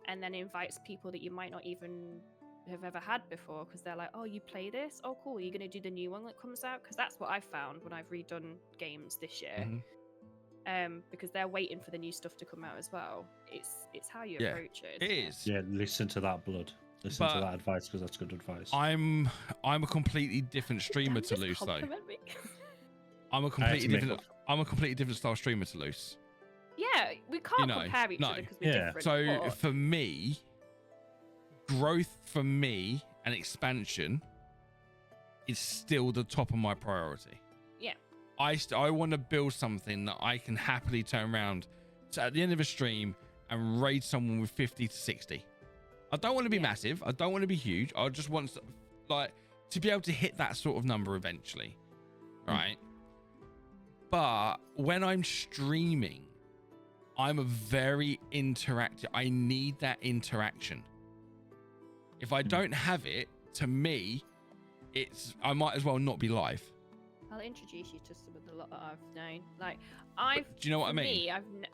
and then invites people that you might not even have ever had before, because they're like, oh, you play this? Oh, cool. You're going to do the new one that comes out? Because that's what I've found when I've redone games this year. Because they're waiting for the new stuff to come out as well. It's how you approach it. It isn't is. Yeah, listen to that, blood. Listen But to that advice, because that's good advice. I'm a completely different streamer Damn, to just Luce, though. compliment me. I'm a to completely make different. I'm a completely different style streamer to Luce. Yeah, we can't know, compare each no. other because we're Yeah. different. So but for me, growth for me and expansion is still the top of my priority. yeah, I want to build something that I can happily turn around to at the end of a stream and raid someone with 50 to 60. I don't want to be Yeah. massive. I don't want to be huge. I just want to be able to hit that sort of number eventually. Right. But when I'm streaming, I'm a very interactive. I need that interaction. If I don't have it, to me, I might as well not be live. I'll introduce you to some of the lot that I've known. Like Do you know what I for mean? Me,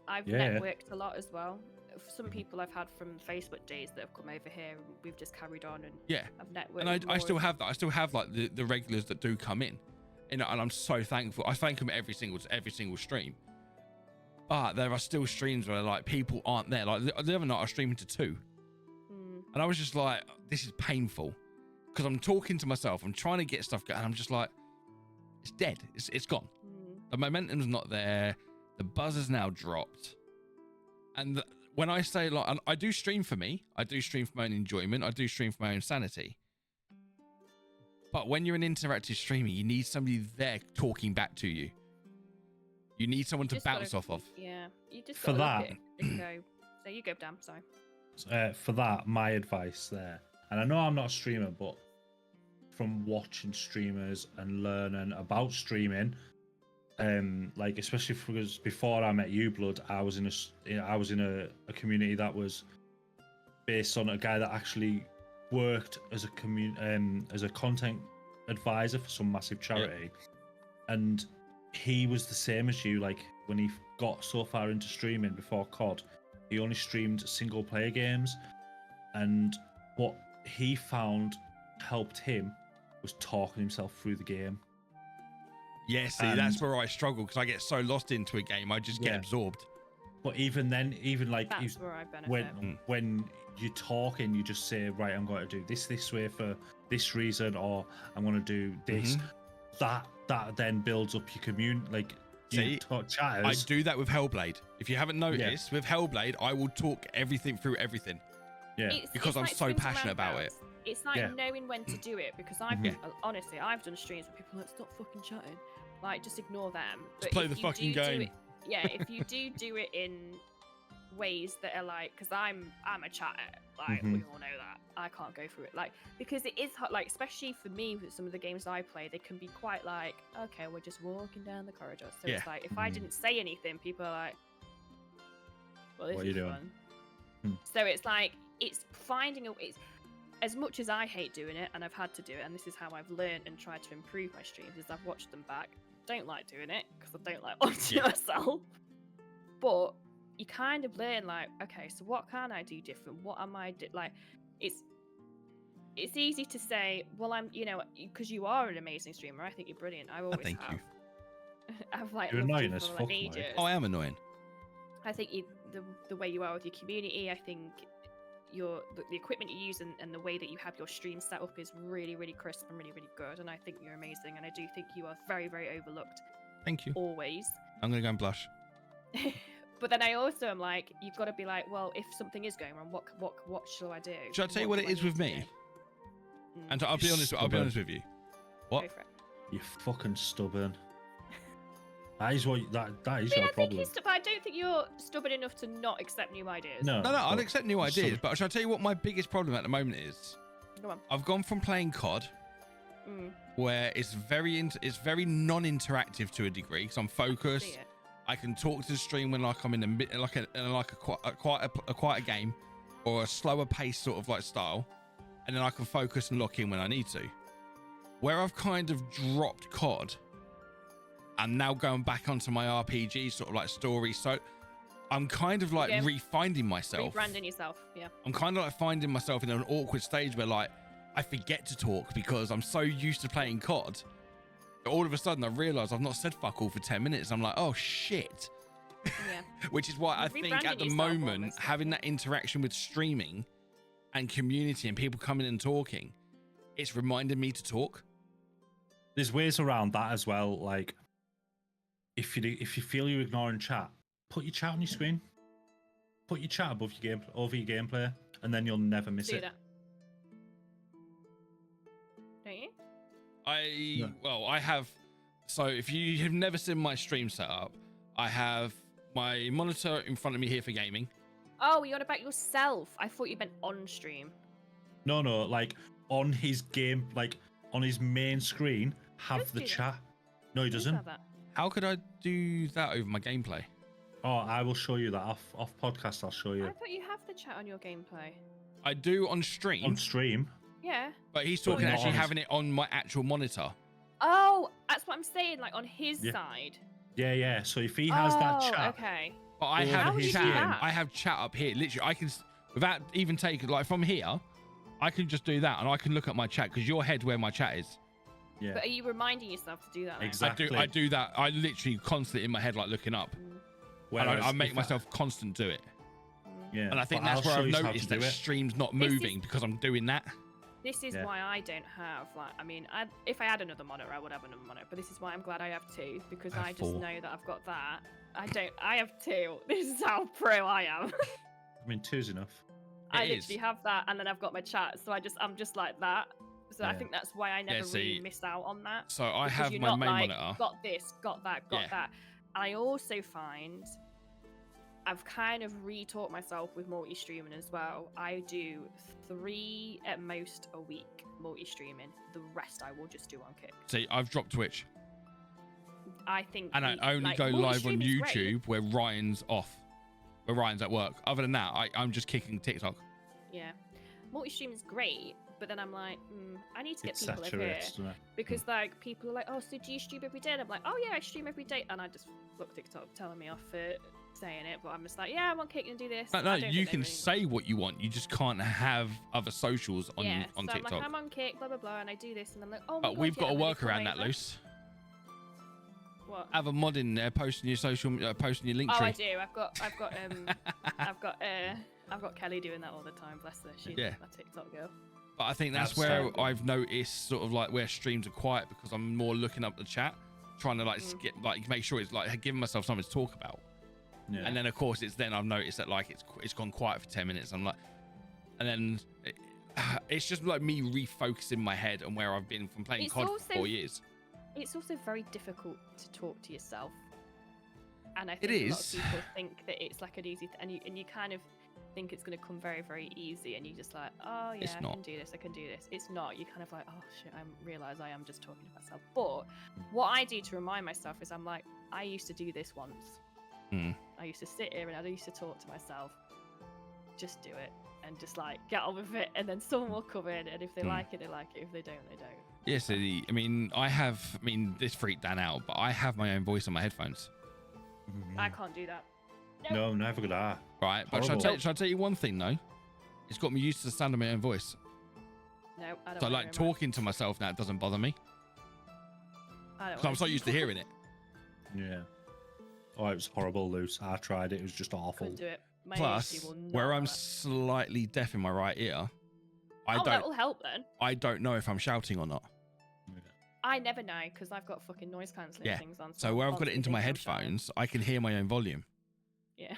I've Yeah. networked a lot as well. Some people I've had from Facebook days that have come over here, and we've just carried on, and Yeah. I've networked. And I more still with- have that. I still have like the regulars that do come in, and I'm so thankful. I thank them every single stream. But there are still streams where like people aren't there. Like the other night, I was streaming to 2, and I was just like, this is painful, because I'm talking to myself. I'm trying to get stuff going, and I'm just like, it's dead. It's gone. The momentum's not there. The buzz has now dropped. And when I say like, I do stream for me. I do stream for my own enjoyment. I do stream for my own sanity. But when you're an interactive streamer, you need somebody there talking back to you. You need someone to Just gotta bounce off of. Yeah, you just For gotta look that- at it and go. So you go, Dan. Sorry. For that, my advice there, and I know I'm not a streamer, but from watching streamers and learning about streaming, like especially because before I met you, Blood, I was in a community that was based on a guy that actually worked as a content advisor for some massive charity, and he was the same as you. Like when he got so far into streaming before COD, he only streamed single player games, and what he found helped him was talking himself through the game. Yeah, see, that's where I struggle, because I get so lost into a game, I just get Yeah. absorbed. But even then, even like That's where I benefit. when you're talking, you just say, right, I'm going to do this way for this reason, or I'm going to do this. That then builds up your community, like See, you talk I chatters. do that with Hellblade. If you haven't noticed, with Hellblade, I will talk everything through everything. Yeah, because I'm like so swings and passionate about it. roundabouts. It's like Yeah. knowing when to do it, because honestly, I've done streams where people are like, stop fucking chatting. Like, just ignore them. But play if the you fucking do game. If you do it in ways that are like, because I'm a chatter, like we all know that. I can't go through it, like, because it is hard, like, especially for me with some of the games I play, they can be quite like, okay, we're just walking down the corridor. So it's like, if I didn't say anything, people are like, well, this What are you is doing? fun. So it's like, it's finding it's as much as I hate doing it, and I've had to do it, and this is how I've learned and tried to improve my streams, is I've watched them back. Don't like doing it because I don't like watching myself, but you kind of learn, like, okay, so what can I do different? What am I like? It's easy to say, well, I'm, because you are an amazing streamer. I think you're brilliant. I always thank have. you. I've like You're loved annoying you as for, fuck, like, mate. ages. Oh, I am annoying. I think the way you are with your community, I think the equipment you use and the way that you have your stream set up is really, really crisp and really, really good. And I think you're amazing. And I do think you are very, very overlooked. Thank you. Always. I'm going to go and blush. But then I also am like, you've got to be like, well, if something is going wrong, what shall I do? Should I tell you what it do is need with to me? do? And I'll be honest with you. What? Go for it. You're fucking stubborn. That is what that is I mean, your I think problem. I don't think you're stubborn enough to not accept new ideas. No, No, I'll but accept new you're ideas, stubborn. but shall I tell you what my biggest problem at the moment is? Go on. I've gone from playing COD, where it's very non-interactive to a degree, because I'm focused. See it. I can talk to the stream when like I'm in a quieter game, or a slower pace sort of like style, and then I can focus and lock in when I need to. Where I've kind of dropped COD, I'm now going back onto my RPG sort of like story. So I'm kind of like refinding myself. Rebranding yourself, yeah. I'm kind of like finding myself in an awkward stage where like I forget to talk because I'm so used to playing COD. All of a sudden I realize I've not said fuck all for 10 minutes. I'm like, oh shit. Yeah. Which is why I You're think rebranding at the yourself moment, almost. having that interaction with streaming and community and people coming and talking, it's reminded me to talk. There's ways around that as well. Like, if you feel you're ignoring chat, put your chat on your screen. Put your chat above your gameplay, and then you'll never miss Do it. that. Don't you? I have. So if you have never seen my stream setup, I have my monitor in front of me here for gaming. Oh, you're on about yourself. I thought you meant on stream. No, like on his game, like on his main screen, have Does the do that? chat. No, he Who's doesn't. got that? How could I do that over my gameplay? Oh, I will show you that off podcast. I'll show you I thought you have the chat on your gameplay. I do on stream, on stream. Yeah. but he's But talking not actually on his- having it on my actual monitor. Oh, that's what I'm saying. Like on his Yeah. side. Yeah. So if he has that Oh, chat, okay. But I How have would you do chat. that? I have chat up here. Literally, I can without even taking like from here, I can just do that and I can look at my chat because your head where my chat is. yeah, But are you reminding yourself to do that? Though? Exactly. I do that. I literally constantly in my head like looking up, and Whereas I make if myself constant do it. Yeah, And I think but that's I'll where show I've you how to noticed do that it. stream's not This is- moving because I'm doing that. This is Yeah. why I don't have like. I mean, if I had another monitor, I would have another monitor. But this is why I'm glad I have two because I have I just 4. know that I've got that. I have two. This is how pro I am. I mean, two's enough. I It literally is. have that, and then I've got my chat. So I'm just like that. So I Yeah. think that's why I never see, really missed out on that. So I Because have you're my not main like, monitor. got this, got that, got Yeah. that. I also find I've kind of re-taught myself with multi-streaming as well. I do 3 at most a week multi-streaming. The rest I will just do on Kick. See, I've dropped Twitch I think, and I only like, go live on multi-streaming's great. YouTube where Ryan's off, where Ryan's at work. Other than that, I'm just kicking TikTok. Yeah, multi-stream is great, but then I'm like, I need to get It people over here saturates, doesn't it? because like people are like, oh, so do you stream every day? And I'm like, oh yeah, I stream every day, and I just look TikTok telling me off for saying it, but I'm just like, yeah, I'm on Kick and do this. No, I don't you think they can really- say what you want. You just can't have other socials on yeah, on so TikTok. I'm like, I'm on Kick, blah blah blah, and I do this, and I'm like, oh, But my we've God, got yeah, to and then work they come around that, over. Luce. What? Have a mod in there, posting your posting your link Oh, tree. I do. I've got Kelly doing that all the time. Bless her. She's Yeah. my TikTok girl. But I think that's where I've noticed sort of like where streams are quiet because I'm more looking up the chat, trying to like skip, like make sure it's like giving myself something to talk about. Yeah. And then of course it's then I've noticed that like it's gone quiet for 10 minutes. I'm like, and then it's just like me refocusing my head on where I've been from playing It's COD also- for 4 years. It's also very difficult to talk to yourself, and I It think a lot is. of people think that it's like an easy, and you kind of think it's going to come very very easy, and you just like, oh yeah, It's I not. can do this, I can do this. It's not. You kind of like, oh shit, I realize I am just talking to myself. But what I do to remind myself is I'm like, I used to do this once. Mm. I used to sit here and I used to talk to myself. Just do it and just like get on with it, and then someone will come in, and if they like it, they like it. If they don't, they don't. Yeah, so I mean, this freaked Dan out, but I have my own voice on my headphones, I can't do that. No, never gonna. Ah. right? But shall Horrible. I tell you one thing though? It's got me used to the sound of my own voice. No, I don't. So want like to hear talking to myself now, it doesn't bother me. I don't Because I'm want so used to hearing it. Yeah. Oh, it was horrible, Luce. I tried it. It was just awful. Couldn't do it. My Plus, ADHD will not where allow I'm that. slightly deaf in my right ear, Oh, that will help then. I don't know if I'm shouting or not. I never know because I've got fucking noise cancelling Yeah. things on. So where I've got it obviously into my think I'm shouting. headphones, I can hear my own volume. Yeah.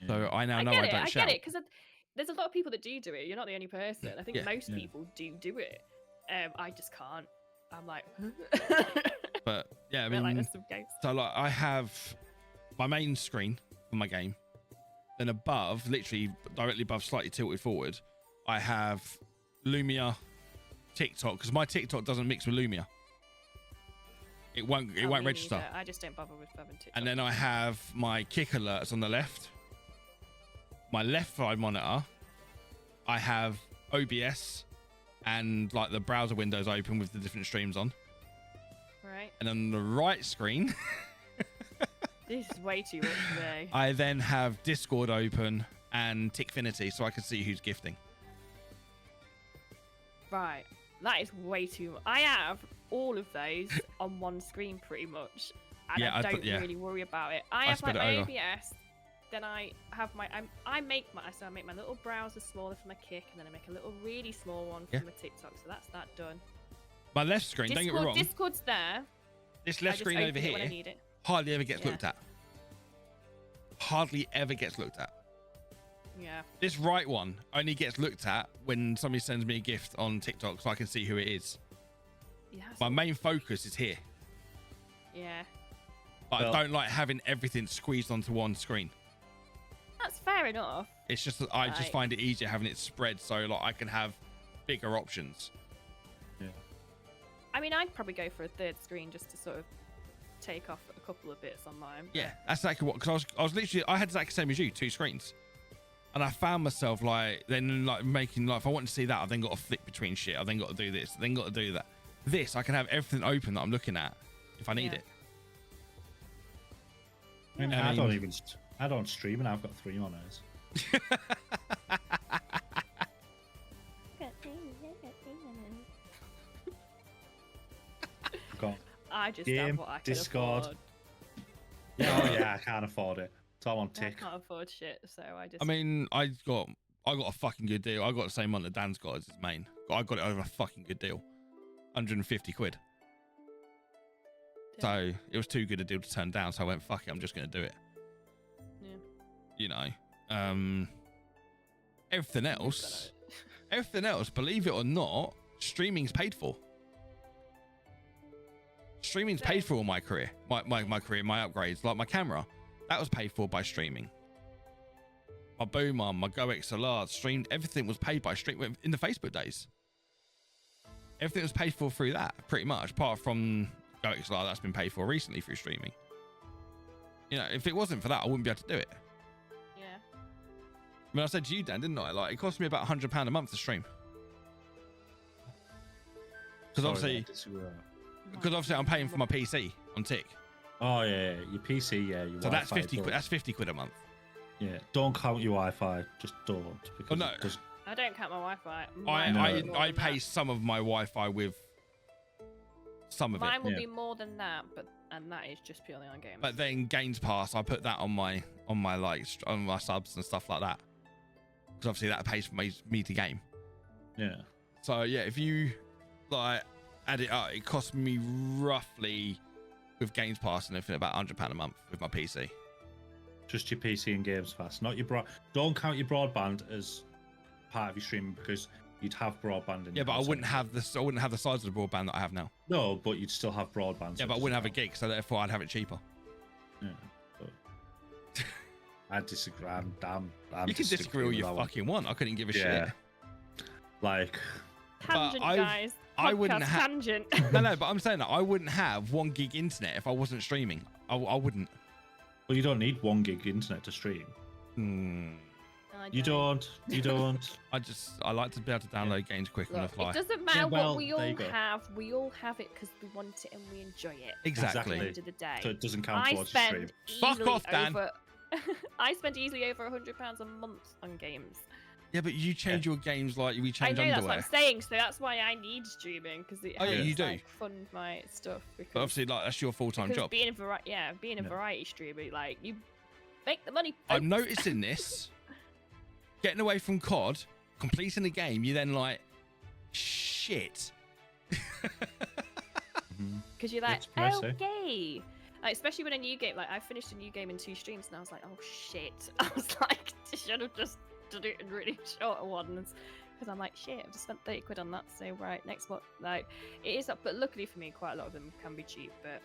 So I now I know get I it. don't I shout. get it because there's a lot of people that do it. You're not the only person. I think Yeah. most Yeah. people do it. I just can't. I'm like, But yeah, I I mean, like there's some games. so like I have my main screen for my game, then above, literally directly above, slightly tilted forward, I have Lumia, TikTok, because my TikTok doesn't mix with Lumia. It won't Me register. neither. I just don't bother with having TikTok. And then I have my kick alerts on the left, my left side monitor, I have OBS and like the browser windows open with the different streams on. Right. And on the right screen, This is way too much today. I then have Discord open and Tickfinity so I can see who's gifting. Right. That is way too much. I have all of those on one screen pretty much. And Yeah, I I don't put- yeah. really worry about it. I have spread like it my over. OBS, then I have my I make my little browser smaller for my kick, and then I make a little really small one for Yeah. my TikTok. So that's that done. My left screen, don't get me wrong, Discord's there. this I left just screen open over it when I here need it. hardly ever gets Yeah. looked at. Hardly ever gets looked at. Yeah. This right one only gets looked at when somebody sends me a gift on TikTok so I can see who it is. Yeah. My main focus is here. Yeah. But Well- I don't like having everything squeezed onto one screen. That's fair enough. It's just that I just Right. find it easier having it spread so like I can have bigger options. I mean, I'd probably go for a third screen just to sort of take off a couple of bits on mine. Yeah, that's exactly what, because I was literally, I had the exact same as you, 2 screens. And I found myself like, then like making, like, if I want to see that, I've then got to flick between shit. I've then got to do this, then got to do that. This, I can have everything open that I'm looking at if I need Yeah. it. I mean, I I don't mean- even. I don't stream, and I've got 3 monitors. I've got I just Game, have what I can Discord. afford. yeah, oh yeah, I can't afford it. It's all on I tick. can't afford shit, so I just. I mean, I got a fucking good deal. I got the same one that Dan's got as his main. I got it over a fucking good deal. 150 quid. So it was too good a deal to turn down. So I went, fuck it, I'm just going to do it. Yeah. You know, everything else, believe it or not, streaming's paid for. Streaming's paid for all my career, my career, my upgrades, like my camera, that was paid for by streaming. My boom arm, my Go XLR, streamed, everything was paid by stream in the Facebook days. Everything was paid for through that, pretty much, apart from Go XLR that's been paid for recently through streaming. You know, if it wasn't for that, I wouldn't be able to do it. Yeah. I mean, I said to you, Dan, didn't I? Like, it cost me about £100 a month to stream. Because obviously, I'm paying for my PC on Tick. Oh yeah, your PC, yeah. Your So that's Wi-Fi, 50 quid. That's 50 quid a month. Yeah, don't count your Wi-Fi. Just don't. Because Oh, no. it does- I don't count my Wi-Fi. I Mine will be more I than pay that. some of my Wi-Fi with some of Mine it, will Yeah. be more than that, and that is just purely on games. but then Games Pass, I put that on my like on my subs and stuff like that. Because obviously that pays for me to game. yeah. So yeah, if you like add it up, it costs me roughly with Games Pass and everything about £100 a month with my PC. Just your PC and games fast, not your Don't count your broadband as part of your streaming because you'd have broadband in. Yeah, your but I house wouldn't anyway. have this. I wouldn't have the size of the broadband that I have now. No, but you'd still have broadband. Yeah, so but I it wouldn't have a doesn't gig, so therefore I'd have it cheaper. count. Yeah. But I disagree. I'm You can disagree all with you that one. fucking want. I couldn't give a Yeah. shit. Like, Tangent, I've- guys. I wouldn't Podcast have- tangent. No, but I'm saying that I wouldn't have 1 gig internet if I wasn't streaming. I wouldn't. well, you don't need 1 gig internet to stream. I You don't. You don't. I like to be able to download games quick on the Look, fly. it doesn't matter well, what we there you all go. have. We all have it because we want it and we enjoy it. Exactly. At the end of the day. So it doesn't count I towards your stream. spend Fuck easily off, Dan. over. I spend easily over £100 a month on games. Yeah, but you change your games like we I change know that's what underwear. I'm saying, so that's why I need streaming because it Oh, yeah, helps you do. like, fund my stuff. Because, But obviously, like that's your full-time because job. being a variety streamer, like you make the money. I'm folks. noticing this. Getting away from COD, completing the game, you then like, shit. Mhm. Because you're like, It's messy. okay. Like, especially when a new game, like I finished a new game in 2 streams, and I was like, oh shit. I was like, I should have just done it in really short ones. because I'm like, shit, I've just spent 30 quid on that. So right, next what? Like, it is up, but luckily for me, quite a lot of them can be cheap, but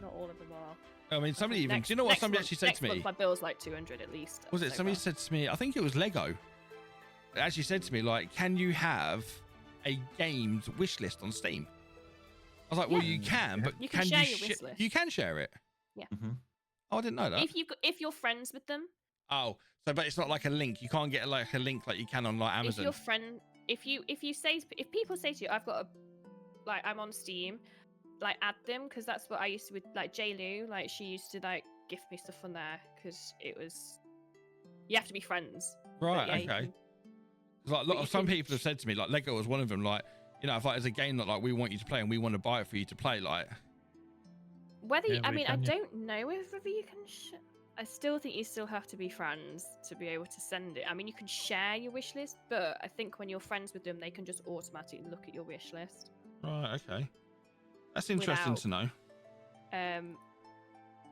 not all of them are. I mean, somebody even. Next- Do you know what next somebody month- actually said next to me? month my bill's like 200 at least. Was it so somebody far. said to me? I think it was Lego. It actually said to me like, "Can you have a games wish list on Steam?" I was like, "Well, Yeah. you can, but You can can share you your wish list. You can share it." Mm-hmm. Oh, I didn't know that. If you're friends with them, Oh, so but it's not like a link. You can't get like a link like you can on like if Amazon. your friend, if people say to you, I've got a, like, I'm on Steam, like, add them, because that's what I used to with, like, J-Lu, like, she used to like gift me stuff on there because it was, you have to be friends. But Right. yeah, you Okay. can- 'Cause, like, but you some can people have said to me, like Lego was one of them. Like, you know, if like there's a game that like we want you to play and we want to buy it for you to play, like, Whether Yeah, I but mean, I can you? don't know if whether you can. I still think you still have to be friends to be able to send it. I mean, you can share your wish list, but I think when you're friends with them, they can just automatically look at your wish list. right, okay, that's interesting Without- to know.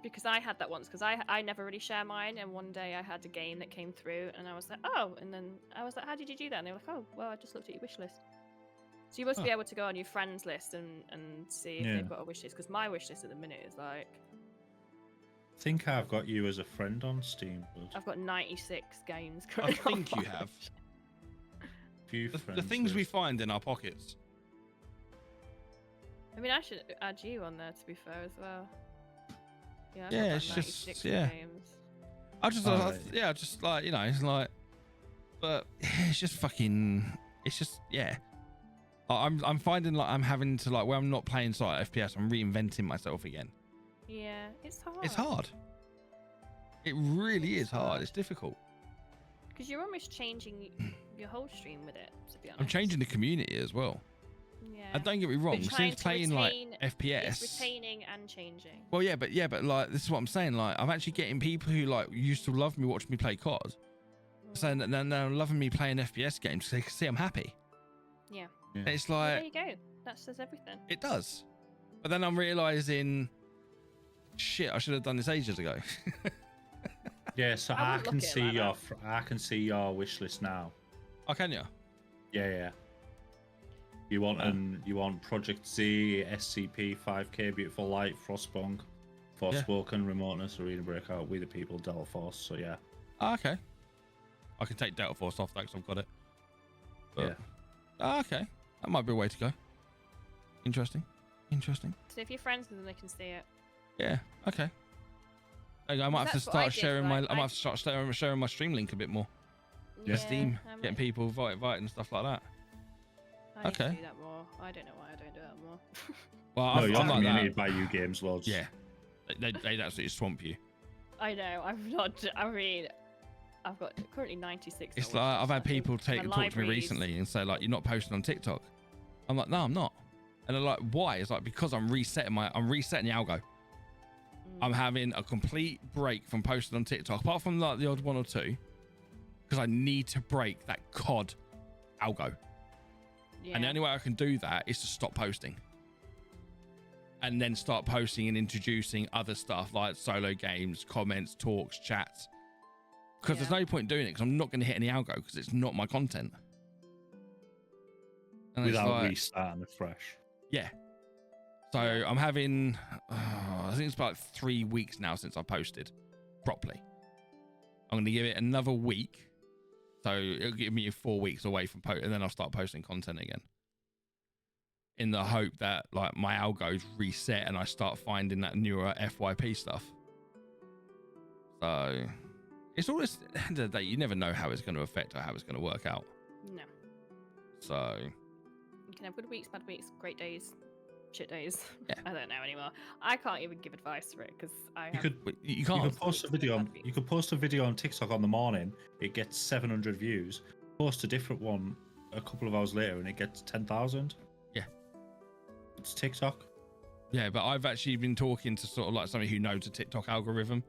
Because I had that once, because I never really share mine, and one day I had a game that came through, and I was like, oh, and then I was like, how did you do that? And they were like, oh, well, I just looked at your wish list. So you must be Oh. able to go on your friends list and see if Yeah. they've got a wish list, because my wish list at the minute is like, I think I've got you as a friend on Steam, but I've got 96 games. I currently on think you mine. have few the friends. things we with- find in our pockets. I mean, I should add you on there, to be fair, as well. Yeah, I've Yeah, got about it's just- 96 yeah. games. I just, Alright. yeah, just like, you know, it's like, but it's just fucking, it's just, yeah. I'm finding like I'm having to like, where I'm not playing side FPS, I'm reinventing myself again. Yeah, it's hard. It's hard. It really It's is hard. hard. It's difficult. Because you're almost changing your whole stream with it, to be honest. I'm changing the community as well. Yeah. And don't get me wrong, trying since to playing retain- like It's FPS. retaining and changing. Well, yeah, but like this is what I'm saying. Like I'm actually getting people who like used to love me watching me play COD, saying that they're loving me playing FPS games because they can see I'm happy. Yeah. And it's Well, like there you go. That says everything. it does, but then I'm realizing, shit, I should have done this ages ago. Yeah, so I I wouldn't can look at it see like your that. I can see your wish list now. Oh, can you? Yeah. You want Project Z, SCP, 5K, Beautiful Light, Frostpunk, Forspoken, Remoteness, Arena Breakout, We the People, Delta Force. So yeah. Oh, okay. I can take Delta Force off that because I've got it. But, Yeah. oh, okay, that might be a way to go. Interesting. So if you're friends with them, they can see it. Yeah. Okay. There you go. I might have to That's what I start did, sharing my. like, I might have to start sharing my stream link a bit more. Yeah. Steam, I getting might- people invited and stuff like that. I need to Okay. do that more. I don't know why I don't do that more. Well, No, I'm your like community that. buy you games loads. Yeah. They'd absolutely swamp you. I know. I'm not. I mean, I've got currently 96. It's on like Wish I've List, had I think. people My talk to me libraries- recently and say like, "You're not posting on TikTok." I'm like, "No, I'm not." And they're like, "Why?" It's like because I'm resetting the algo. I'm having a complete break from posting on TikTok, apart from like the odd one or two, because I need to break that COD algo. Yeah. And the only way I can do that is to stop posting. And then start posting and introducing other stuff like solo games, comments, talks, chats. Because there's Yeah. no point doing it because I'm not going to hit any algo because it's not my content. And it's Without like, restarting afresh. yeah. So I'm having, I think it's about 3 weeks now since I posted properly. I'm going to give it another week. So it'll give me 4 weeks away from and then I'll start posting content again. In the hope that like my algo's reset and I start finding that newer FYP stuff. So it's always, at the end of the day, you never know how it's going to affect or how it's going to work out. No. So You can have good weeks, bad weeks, great days, shit days. Yeah. I don't know anymore. I can't even give advice for it because I You have. could but you you can't. could post a video on you could post a video on TikTok on the morning, it gets 700 views. Post a different one a couple of hours later and it gets 10,000. Yeah. It's TikTok. Yeah, but I've actually been talking to sort of like somebody who knows the TikTok algorithm.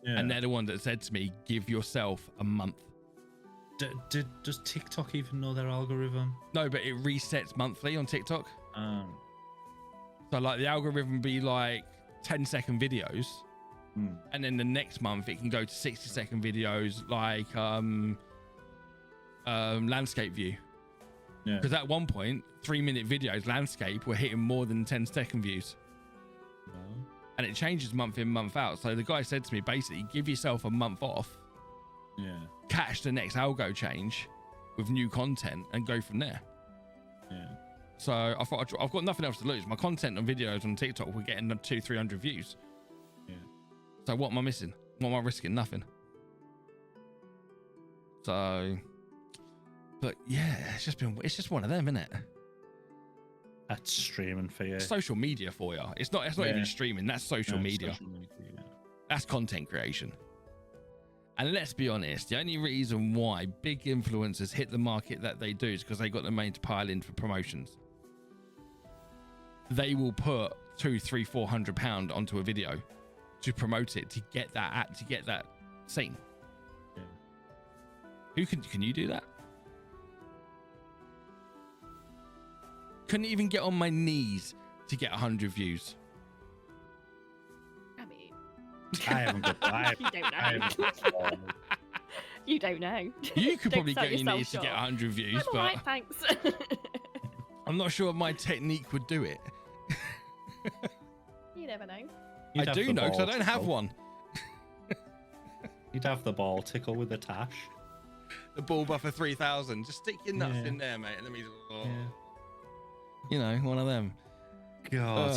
Yeah. And they're the one that said to me, give yourself a month. Does TikTok even know their algorithm? No, but it resets monthly on TikTok. Um, So like the algorithm be like 10-second videos. hmm. And then the next month it can go to 60-second videos like landscape view. Yeah. Because at one point, 3-minute videos, landscape, were hitting more than 10-second views. Well, And it changes month in, month out. So the guy said to me, basically, give yourself a month off, yeah. catch the next algo change with new content, and go from there. Yeah. So I thought, I've got nothing else to lose. My content and videos on TikTok were getting 200-300 views. Yeah. So what am I missing? What am I risking? Nothing. So, but yeah, it's just one of them, isn't it? That's streaming for you. Social media for you. It's not even streaming. That's social media. Yeah. That's content creation. And let's be honest, the only reason why big influencers hit the market that they do is because they got the money to pile in for promotions. They will put £200-400 onto a video to promote it, to get that seen. Yeah. Who can you do that? Couldn't even get on my knees to get 100 views. I mean, I haven't got. you don't know. You don't know. You could Don't probably sell get your yourself knees to get short. 100 views, I'm but alright, thanks. I'm not sure my technique would do it. You never know. You'd I have do the know because I ball don't have tickle. one. You'd have the ball tickle with the tash. The ball buffer 3000. Just stick your nuts Yeah. in there, mate. And let me, Yeah. you know, one of them. God.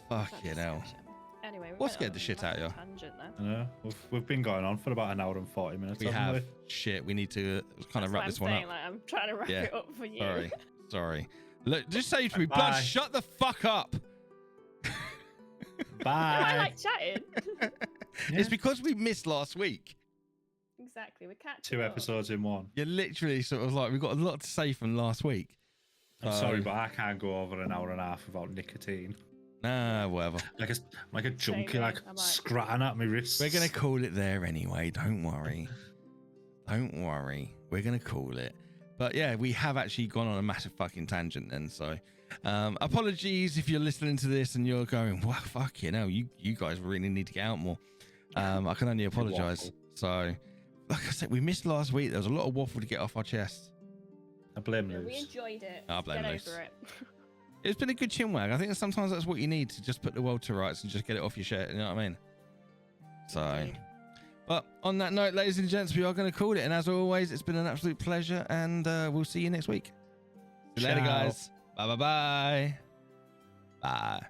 Fuck That you know. discussion. Anyway, we What went scared on the a shit out of massive you? tangent there. I know. We've been going on for about an hour and 40 minutes. We haven't have. Shit, we need to kind of That's wrap why this I'm one saying, up. like, I'm trying to wrap Yeah. it up for you. Sorry. Look, just say to me, Bye. Blood, shut the fuck up. I Bye. like chatting. It's because we missed last week. Exactly, we're catching 2 up. episodes in one. You're literally sort of like, we've got a lot to say from last week. I'm sorry, but I can't go over an hour and a half without nicotine. Nah, whatever. Like a junkie, Same like here. I'm like- scratching at my wrists. We're going to call it there anyway. Don't worry. Don't worry. We're going to call it. But yeah, we have actually gone on a massive fucking tangent then. So apologies if you're listening to this and you're going, well, fuck you know, you guys really need to get out more. I can only apologize. So like I said, we missed last week. There was a lot of waffle to get off our chest. I blame No, we Luce. enjoyed it. I blame Get Luce. over it. It's been a good chinwag. I think sometimes that's what you need to just put the world to rights and just get it off your shirt. You know what I mean? So, Indeed. but on that note, ladies and gents, we are going to call it. And as always, it's been an absolute pleasure. And we'll see you next week. See you later, Ciao. guys. Bye. Bye.